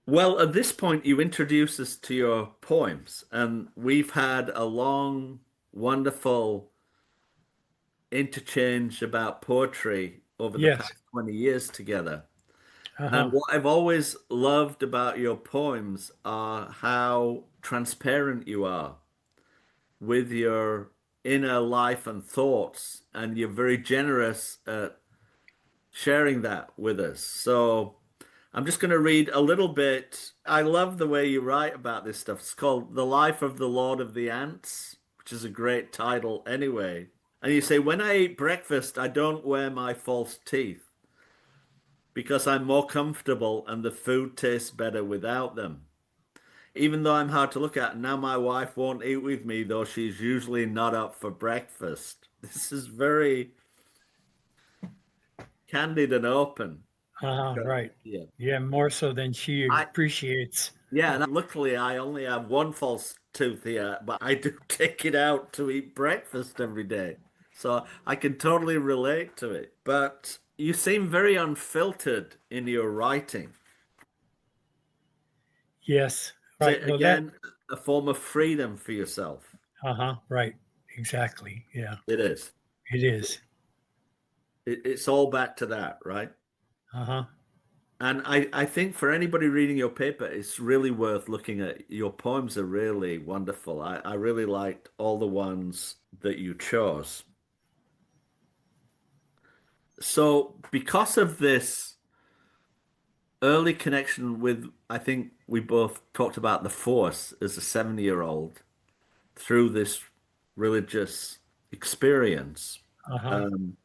Well, at this point, you introduce us to your poems, and we've had a long, wonderful interchange about poetry over the Yes. past 20 years together. And Uh-huh. what I've always loved about your poems are how transparent you are with your inner life and thoughts, and you're very generous at sharing that with us. So I'm just going to read a little bit. I love the way you write about this stuff. It's called The Life of the Lord of the Ants, which is a great title anyway. And you say, when I eat breakfast, I don't wear my false teeth because I'm more comfortable and the food tastes better without them. Even though I'm hard to look at, now my wife won't eat with me, though she's usually not up for breakfast. This is very candid and open. Uh-huh. Right. Yeah. Yeah, more so than she I appreciates. Yeah, and luckily I only have one false tooth here, but I do take it out to eat breakfast every day. So I can totally relate to it. But you seem very unfiltered in your writing. Yes. Is Right. it Well, that again a form of freedom for yourself? uh-huh. Right. Exactly. Yeah. It is. It is. It's all back to that, right? Uh-huh. And I think for anybody reading your paper, it's really worth looking at. Your poems are really wonderful. I really liked all the ones that you chose. So, because of this early connection with, I think we both talked about the Force as a 7-year-old through this religious experience. Uh-huh. Um,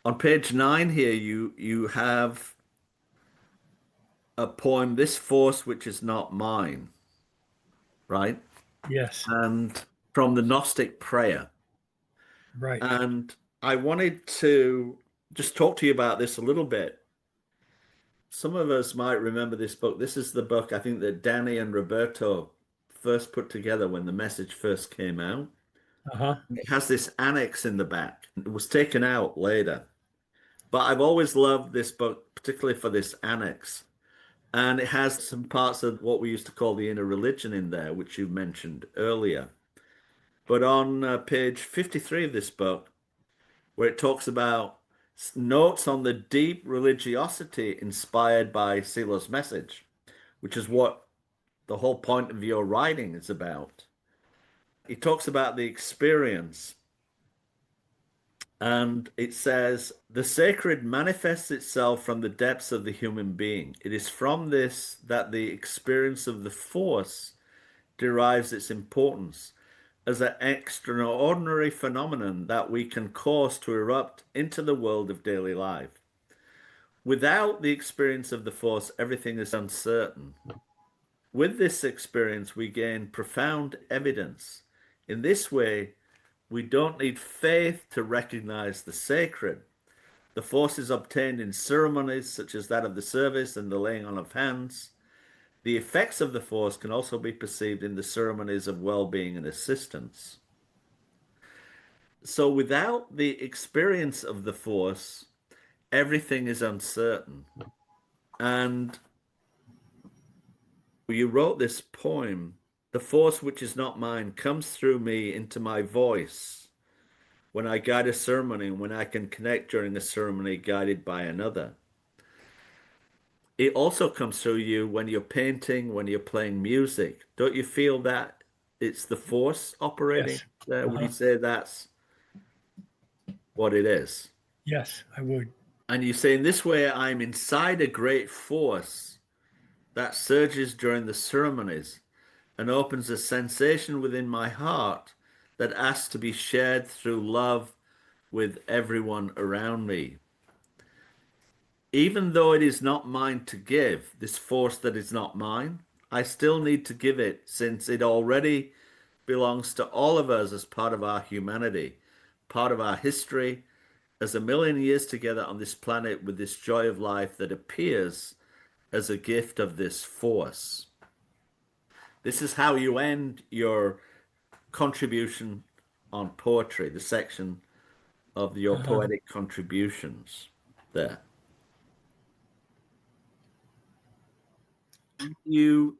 on page 9 here, you have a poem, This Force Which Is Not Mine, right? Yes. And from the Gnostic prayer. Right. And I wanted to just talk to you about this a little bit. Some of us might remember this book. This is the book I think that Danny and Roberto first put together when the message first came out. Uh-huh. It has this annex in the back. It was taken out later. But I've always loved this book, particularly for this annex. And it has some parts of what we used to call the inner religion in there, which you mentioned earlier. But on page 53 of this book, where it talks about notes on the deep religiosity inspired by Silo's message, which is what the whole point of your writing is about. He talks about the experience, and it says, the sacred manifests itself from the depths of the human being. It is from this that the experience of the force derives its importance as an extraordinary phenomenon that we can cause to erupt into the world of daily life. Without the experience of the force, everything is uncertain. With this experience, we gain profound evidence. In this way, we don't need faith to recognize the sacred. The force is obtained in ceremonies such as that of the service and the laying on of hands. The effects of the force can also be perceived in the ceremonies of well-being and assistance. So without the experience of the force, everything is uncertain. And you wrote this poem, the force which is not mine comes through me into my voice when I guide a ceremony and when I can connect during a ceremony guided by another. It also comes through you when you're painting, when you're playing music. Don't you feel that it's the force operating Yes. there? Would you Uh-huh. say that's what it is? Yes, I would. And you say, in this way, I'm inside a great force that surges during the ceremonies and opens a sensation within my heart that asks to be shared through love with everyone around me. Even though it is not mine to give, this force that is not mine, I still need to give it since it already belongs to all of us as part of our humanity, part of our history, as a million years together on this planet with this joy of life that appears as a gift of this force. This is how you end your contribution on poetry, the section of your Uh-huh. poetic contributions there. You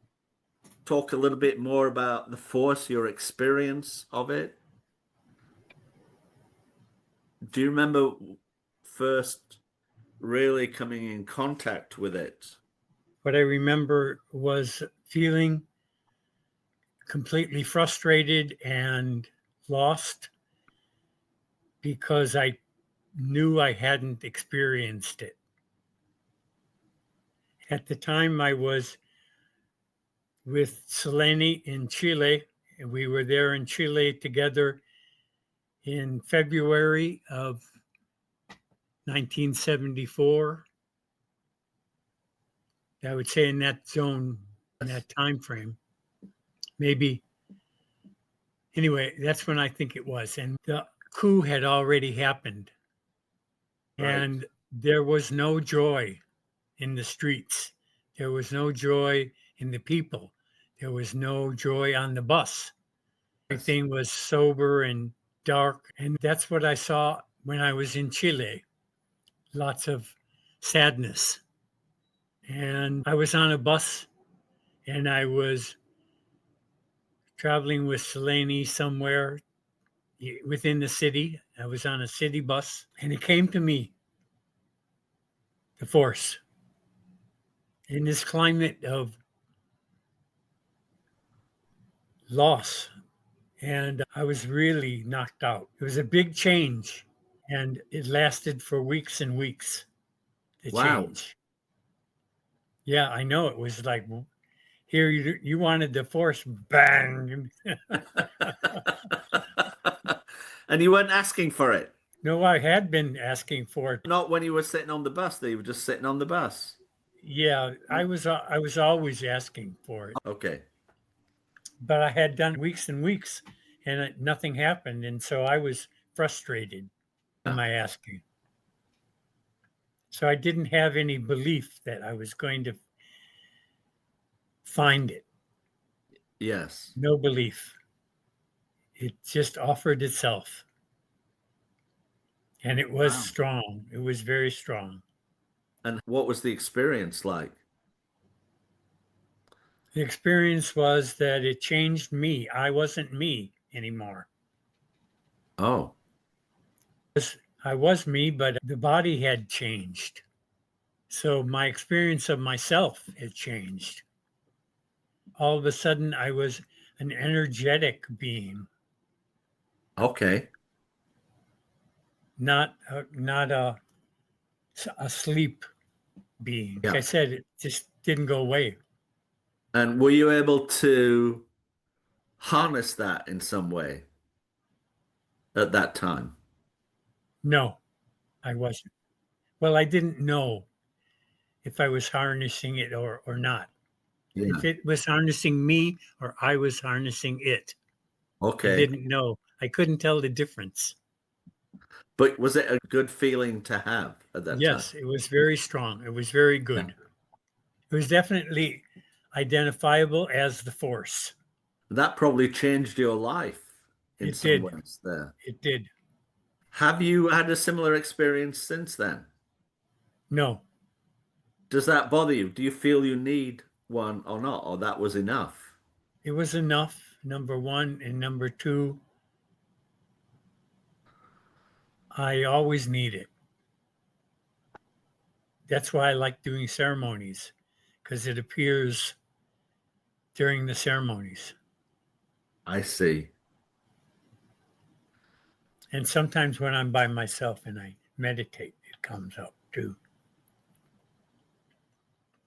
talk a little bit more about the force, your experience of it. Do you remember first really coming in contact with it? What I remember was feeling completely frustrated and lost because I knew I hadn't experienced it. At the time, I was with Selene in Chile, and we were there in Chile together in February of 1974. I would say in that zone, in that time frame, maybe. Anyway, that's when I think it was, and the coup had already happened, Right. and there was no joy in the streets. There was no joy in the people. There was no joy on the bus. Everything was sober and dark. And that's what I saw when I was in Chile. Lots of sadness. And I was on a bus and I was traveling with Selene somewhere within the city. I was on a city bus and it came to me, the force. In this climate of loss, and I was really knocked out. It was a big change, and it lasted for weeks and weeks. The Wow. change. Yeah, I know. It was like here you wanted the force, bang. And you weren't asking for it. No, I had been asking for it. Not when you were sitting on the bus, that you were just sitting on the bus. Yeah, I was always asking for it, Okay. but I had done weeks and weeks, and nothing happened, and so I was frustrated in Yeah. my asking. So I didn't have any belief that I was going to find it. Yes. No belief. It just offered itself. And it was Wow. strong. It was very strong. And what was the experience like? The experience was that it changed me. I wasn't me anymore. Oh, I was me, but the body had changed. So my experience of myself had changed. All of a sudden, I was an energetic being, okay. not a sleep being. Like Yeah. I said, it just didn't go away. And were you able to harness that in some way at that time? No, I wasn't. Well, I didn't know if I was harnessing it or not. Yeah. If it was harnessing me or I was harnessing it. I Okay. didn't know. I couldn't tell the difference. But was it a good feeling to have at that time? Yes, it was very strong. It was very Yeah. good. It was definitely identifiable as the force. That probably changed your life in It some did. ways there. It did. Have you had a similar experience since then? No, Does that bother you? Do you feel you need one or not, or that was enough? it was enough. Number one. And number two, I always need it. That's why I like doing ceremonies because it appears during the ceremonies. I see. And sometimes when I'm by myself and I meditate, it comes up too.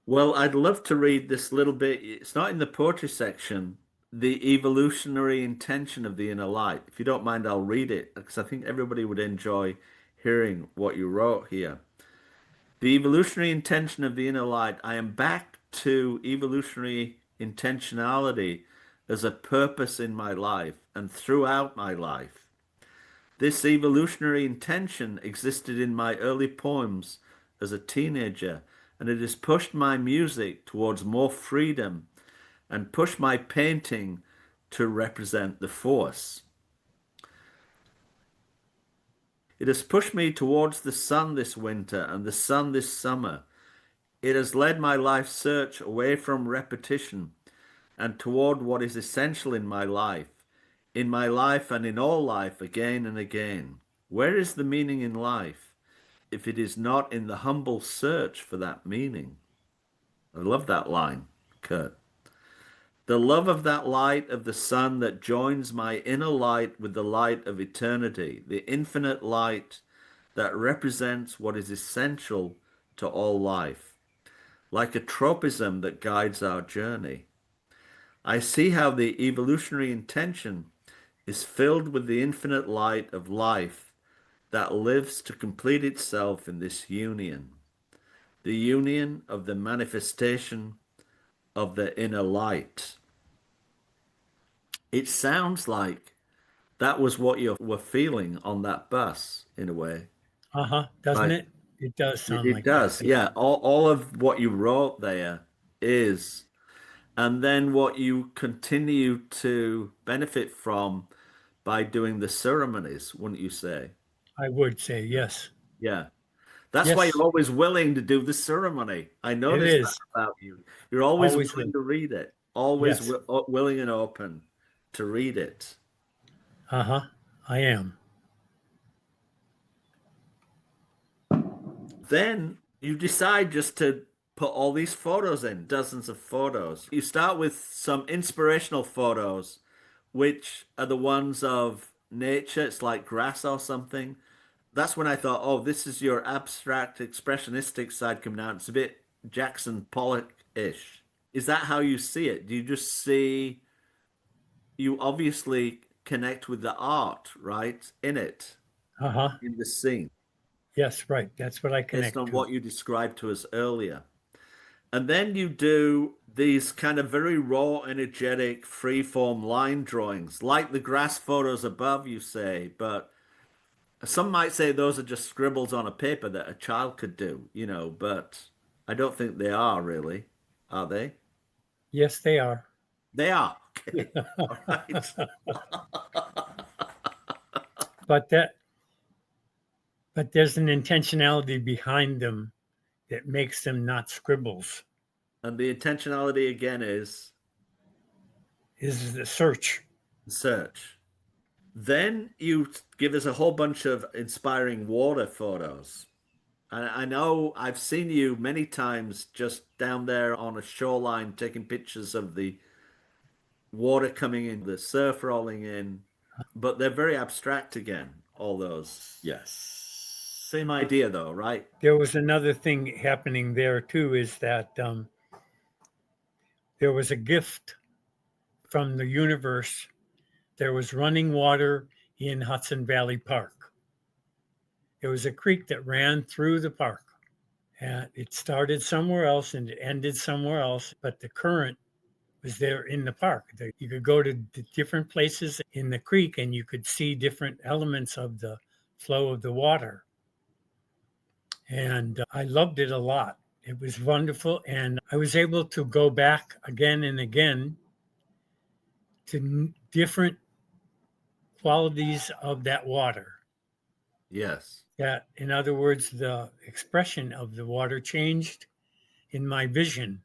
Well, I'd love to read this little bit. It's not in the poetry section. The evolutionary intention of the inner light. If you don't mind, I'll read it because I think everybody would enjoy hearing what you wrote here. The evolutionary intention of the inner light. I am back to evolutionary intentionality as a purpose in my life and throughout my life. This evolutionary intention existed in my early poems as a teenager, and it has pushed my music towards more freedom and pushed my painting to represent the force. It has pushed me towards the sun this winter and the sun this summer. It has led my life's search away from repetition and toward what is essential in my life and in all life again and again. Where is the meaning in life if it is not in the humble search for that meaning? I love that line, Kurt. The love of that light of the sun that joins my inner light with the light of eternity, the infinite light that represents what is essential to all life, like a tropism that guides our journey. I see how the evolutionary intention is filled with the infinite light of life that lives to complete itself in this union, the union of the manifestation of the inner light. It sounds like that was what you were feeling on that bus in a way. Doesn't Right. it? It does sound It like that. does. Yeah. All of what you wrote there is, and then what you continue to benefit from by doing the ceremonies, wouldn't you say? I would say yes. Yeah. That's why Yes, you're always willing to do the ceremony. I it noticed that is. about you. You're always Always willing will. to read it, always Yes. willing and open to read it. I am. Then you decide just to put all these photos in, dozens of photos. You start with some inspirational photos, which are the ones of nature. It's like grass or something. That's when I thought, oh, this is your abstract, expressionistic side coming out. It's a bit Jackson Pollock-ish. Is that how you see it? Do you just see, you obviously connect with the art, right, in it, Uh huh. in the scene, Yes, right. That's what I based connect on to. what you described to us earlier. And then you do these kind of very raw, energetic, free-form line drawings, like the grass photos above, you say, but some might say those are just scribbles on a paper that a child could do, but I don't think they are really, are they? Yes, they are. They are. Okay. All right. But that but there's an intentionality behind them that makes them not scribbles. And the intentionality again is Is the search. search. Then you give us a whole bunch of inspiring water photos. I know I've seen you many times just down there on a shoreline taking pictures of the water coming in, the surf rolling in, but they're very abstract again, all those. Yes. Same idea though, right? There was another thing happening there too, is that there was a gift from the universe. There was running water in Hudson Valley Park. There was a creek that ran through the park. And it started somewhere else and it ended somewhere else, but the current was there in the park. You could go to different places in the creek and you could see different elements of the flow of the water. And I loved it a lot. It was wonderful. And I was able to go back again and again to different qualities of that water. Yes. That, in other words, the expression of the water changed in my vision,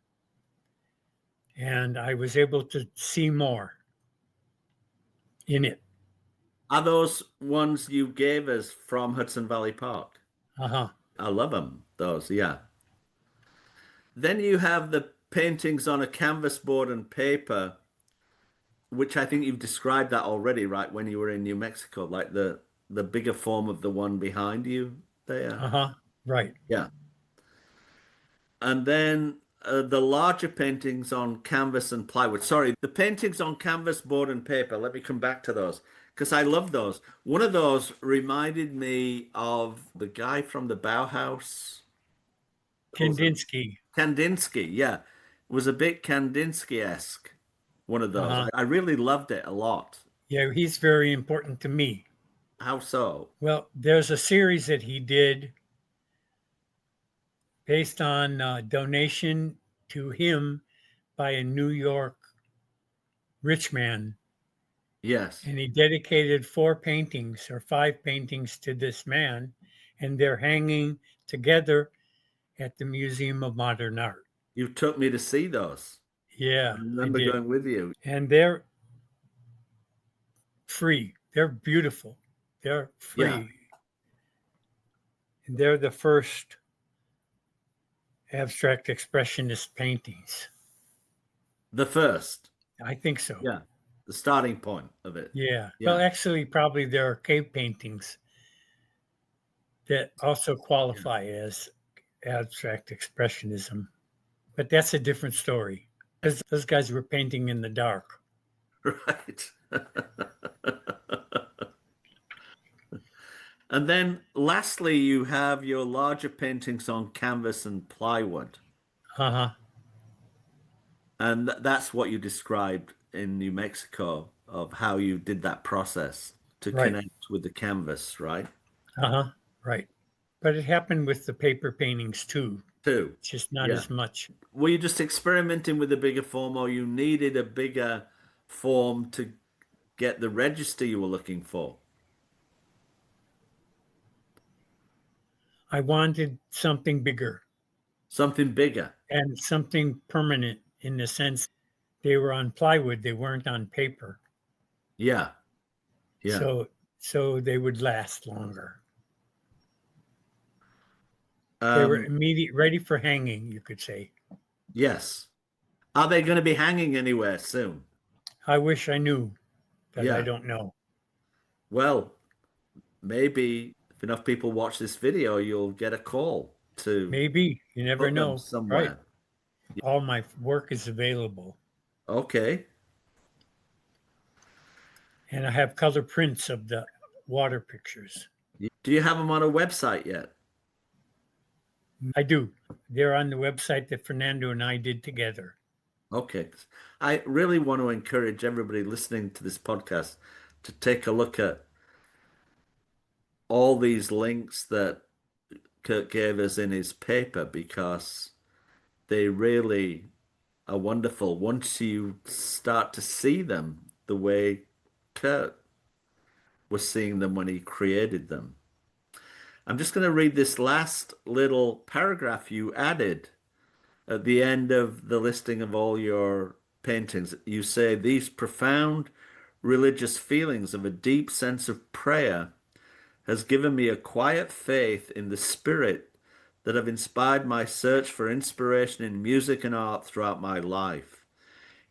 and I was able to see more in it. Are those ones you gave us from Hudson Valley Park? Uh huh. I love them, those, yeah. Then you have the paintings on a canvas board and paper, which I think you've described that already, right? When you were in New Mexico, like the bigger form of the one behind you there. Uh huh. Right. Yeah. And then the larger paintings on canvas and plywood. Sorry, the paintings on canvas, board, and paper. Let me come back to those because I love those. One of those reminded me of the guy from the Bauhaus. What was it? Kandinsky. Kandinsky, yeah. It was a bit Kandinsky-esque, one of Uh those. huh. I really loved it a lot. Yeah, he's very important to me. How so? Well, there's a series that he did based on donation to him by a New York rich man. Yes. And he dedicated 4 paintings or 5 paintings to this man, and they're hanging together at the Museum of Modern Art. You took me to see those. I Yeah, I remember did. going with you. And they're free. They're beautiful. They're Yeah. free. And they're the first abstract expressionist paintings. The first. I think so. Yeah. The starting point of it. Yeah. Well, Yeah. actually, probably there are cave paintings that also qualify as abstract expressionism, but that's a different story because those guys were painting in the dark. Right. And then lastly, you have your larger paintings on canvas and plywood. Uh huh. And that's what you described in New Mexico of how you did that process to Right. connect with the canvas, right? Uh huh. Right. But it happened with the paper paintings too, Too. just not Yeah. as much. Were you just experimenting with a bigger form, or you needed a bigger form to get the register you were looking for? I wanted something bigger Something bigger. and something permanent in the sense they were on plywood, they weren't on paper. Yeah. Yeah. So they would last longer. They were Um, ready for hanging, you could say. yes. Are they going to be hanging anywhere soon? I wish I knew, but I Yeah. don't know. Well, maybe if enough people watch this video, you'll get a call to Maybe. You never put them know. Right. somewhere. All my work is available. Okay. And I have color prints of the water pictures. Do you have them on a website yet? I do. They're on the website that Fernando and I did together. Okay. I really want to encourage everybody listening to this podcast to take a look at all these links that Kurt gave us in his paper because they really are wonderful once you start to see them the way Kurt was seeing them when he created them. I'm just going to read this last little paragraph you added at the end of the listing of all your paintings. You say, these profound religious feelings of a deep sense of prayer has given me a quiet faith in the spirit that have inspired my search for inspiration in music and art throughout my life.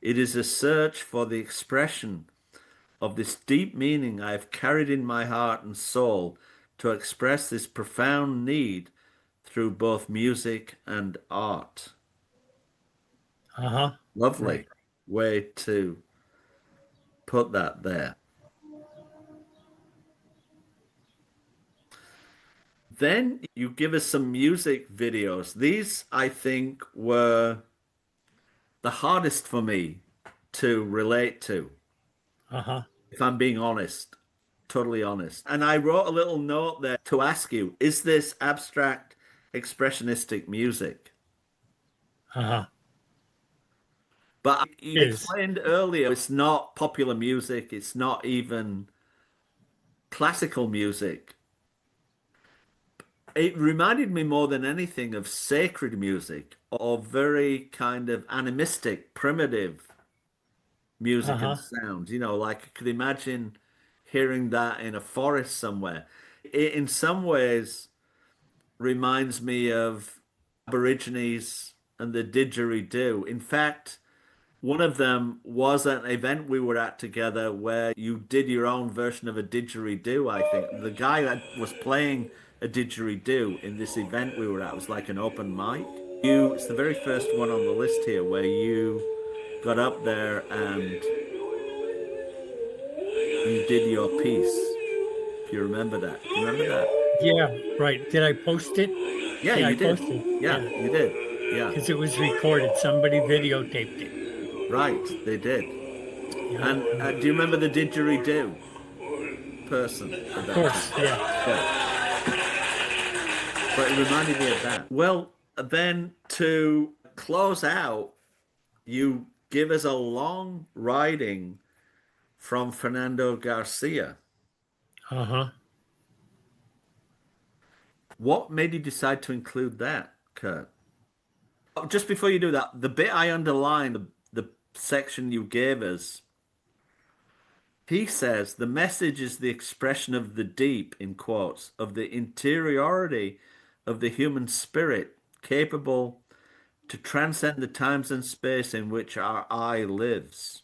It is a search for the expression of this deep meaning I have carried in my heart and soul to express this profound need through both music and art. Uh-huh. Lovely Right. way to put that there. Then you give us some music videos. These, I think, were the hardest for me to relate to, Uh-huh. if I'm being honest, totally honest. And I wrote a little note there to ask you, is this abstract expressionistic music? Uh-huh. But you Is. explained earlier, it's not popular music, it's not even classical music. It reminded me more than anything of sacred music or very kind of animistic, primitive music Uh-huh. and sound. You know, like I could imagine hearing that in a forest somewhere. It, in some ways, reminds me of Aborigines and the didgeridoo. In fact, one of them was an event we were at together where you did your own version of a didgeridoo, I think. The guy that was playing a didgeridoo in this event we were at was like an open mic. It's the very first one on the list here where you got up there and you did your piece. If you remember that. Do you remember that? Yeah, right. Did I post it? Yeah, Yeah, I you did. posted. Yeah, Yeah. you did. Yeah, Because it was recorded. Somebody videotaped it. right. They did. Yeah. And do you remember the didgeridoo person at Of that course. time? Yeah. Yeah. But it reminded me of that. Well, then to close out, you give us a long writing from Fernando Garcia. Uh-huh. What made you decide to include that? Kurt. Oh, just before you do that, the bit I underlined, the section you gave us, he says the message is the expression of the deep, in quotes, of the interiority of the human spirit, capable to transcend the times and space in which our I lives.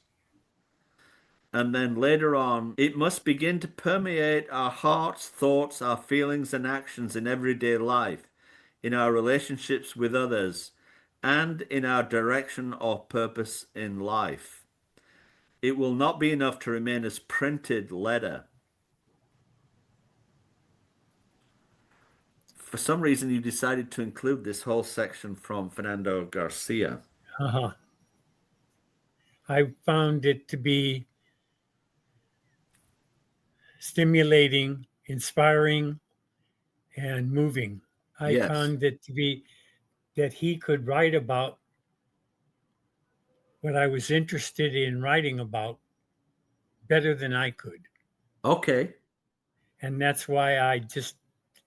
And then later on, it must begin to permeate our hearts, thoughts, our feelings, and actions in everyday life, in our relationships with others, and in our direction or purpose in life. It will not be enough to remain as printed letter. For some reason, you decided to include this whole section from Fernando Garcia. Uh-huh. I found it to be stimulating, inspiring, and moving. I Yes. found it to be that he could write about what I was interested in writing about better than I could. Okay. And that's why I just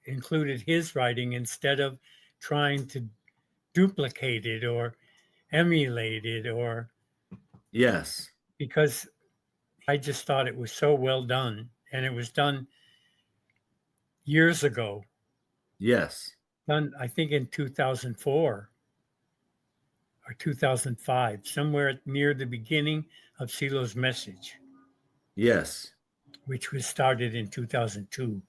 included his writing instead of trying to duplicate it or emulate it, or Yes. because I just thought it was so well done, and it was done years ago, Yes. done I think in 2004 or 2005, somewhere near the beginning of Silo's message, Yes. which was started in 2002.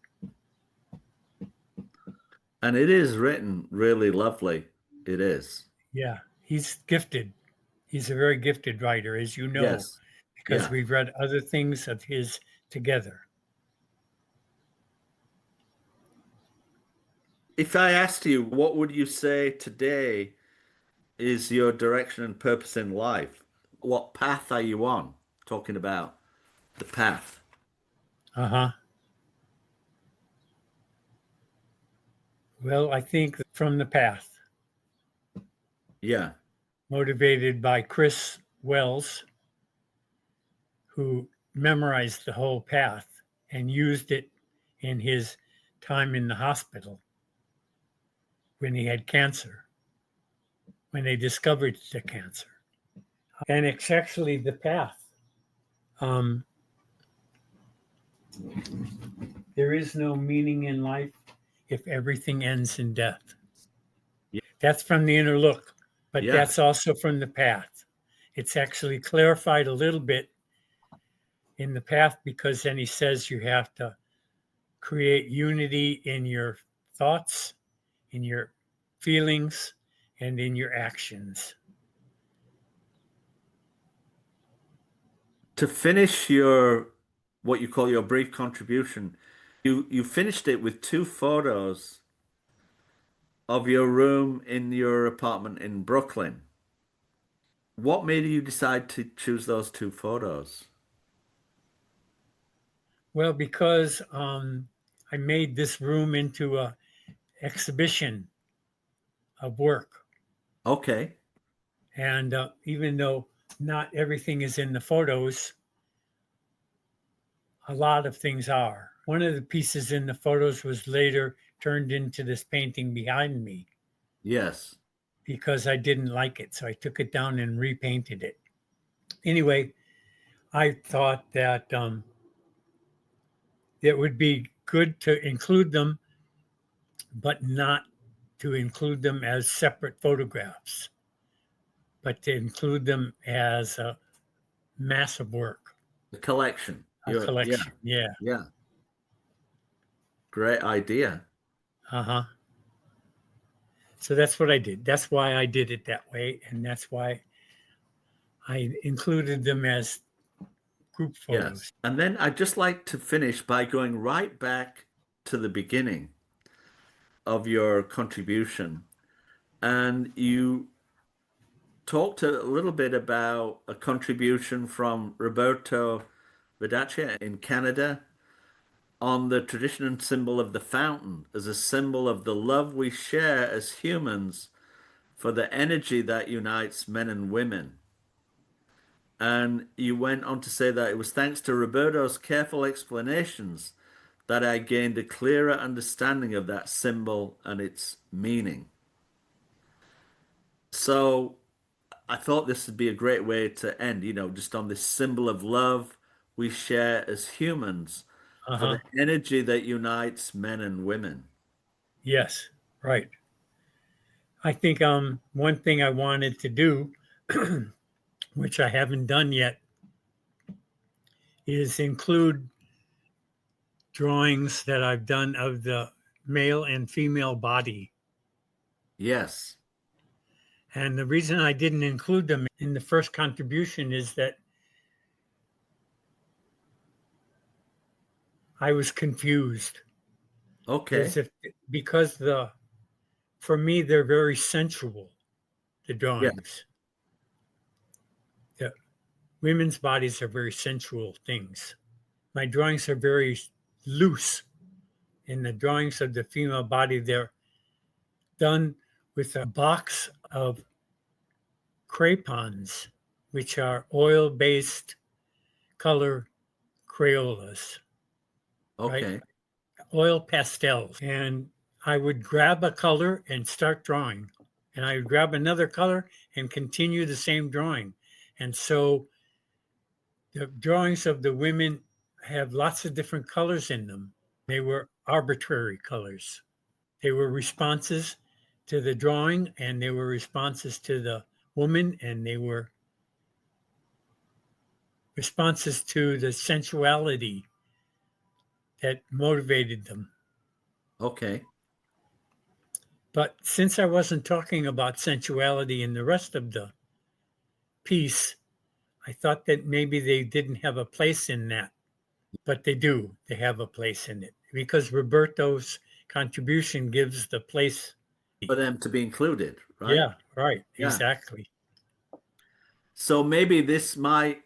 And it is written really lovely. It is. Yeah, he's gifted. He's a very gifted writer, as you know, Yes. because Yeah. we've read other things of his together. If I asked you, what would you say today is your direction and purpose in life? What path are you on? Talking about the path. Uh huh. Well, I think from the path, Yeah. motivated by Chris Wells, who memorized the whole path and used it in his time in the hospital when he had cancer, when they discovered the cancer. And it's actually the path. Um, there is no meaning in life if everything ends in death. Yeah. That's from the inner look, but Yeah. that's also from the path. It's actually clarified a little bit in the path, because then he says you have to create unity in your thoughts, in your feelings, and in your actions. To finish your what you call your brief contribution, you finished it with two photos of your room in your apartment in Brooklyn. What made you decide to choose those two photos? Well, because I made this room into a exhibition of work, Okay. and even though not everything is in the photos, a lot of things are. One of the pieces in the photos was later turned into this painting behind me Yes. because I didn't like it. So I took it down and repainted it. Anyway, I thought that it would be good to include them, but not to include them as separate photographs, but to include them as a massive work, The collection. a Yeah. collection. Yeah. Yeah. Great idea. Uh huh. So that's what I did. That's why I did it that way. And that's why I included them as group Yes. photos. And then I'd just like to finish by going right back to the beginning of your contribution. And you talked a little bit about a contribution from Roberto Verdaccia in Canada on the tradition and symbol of the fountain as a symbol of the love we share as humans for the energy that unites men and women. And you went on to say that it was thanks to Roberto's careful explanations that I gained a clearer understanding of that symbol and its meaning. So I thought this would be a great way to end, just on this symbol of love we share as humans for the Uh-huh. energy that unites men and women. Yes, right. I think one thing I wanted to do, which I haven't done yet, is include drawings that I've done of the male and female body. Yes. And the reason I didn't include them in the first contribution is that I was confused Okay. because for me they're very sensual, the Yeah. drawings. The women's bodies are very sensual things. My drawings are very loose. In the drawings of the female body, they're done with a box of crayons, which are oil-based color Crayolas, right? Okay. Oil pastels. And I would grab a color and start drawing. And I would grab another color and continue the same drawing. And so the drawings of the women have lots of different colors in them. They were arbitrary colors. They were responses to the drawing, and they were responses to the woman, and they were responses to the sensuality that motivated them. Okay. But since I wasn't talking about sensuality in the rest of the piece, I thought that maybe they didn't have a place in that, but they do. They have a place in it because Roberto's contribution gives the place. For them to be included, right? Yeah, right. Yeah. Exactly. So maybe this might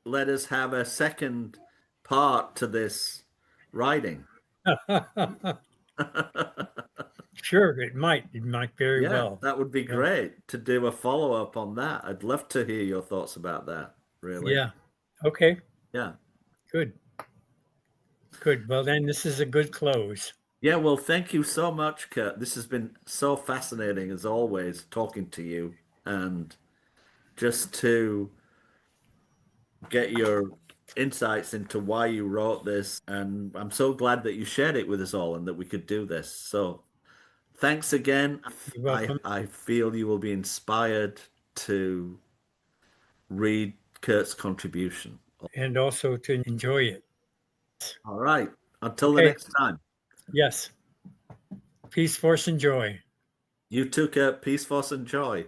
let us have a second part to this writing. Sure, it might. It might very Yeah, well. that would be Yeah. great to do a follow-up on that. I'd love to hear your thoughts about that, really. Yeah. Okay. Yeah. Good. Good. Well, then this is a good close. Yeah, well, thank you so much, Kurt. This has been so fascinating as always, talking to you and just to get your insights into why you wrote this. And I'm so glad that you shared it with us all and that we could do this. So thanks again. You're I welcome. I feel you will be inspired to read Kurt's contribution. And also to enjoy it. All right. Until the Okay. next time. Yes. Peace, force, and joy. You too, Kurt. Peace, force, and joy.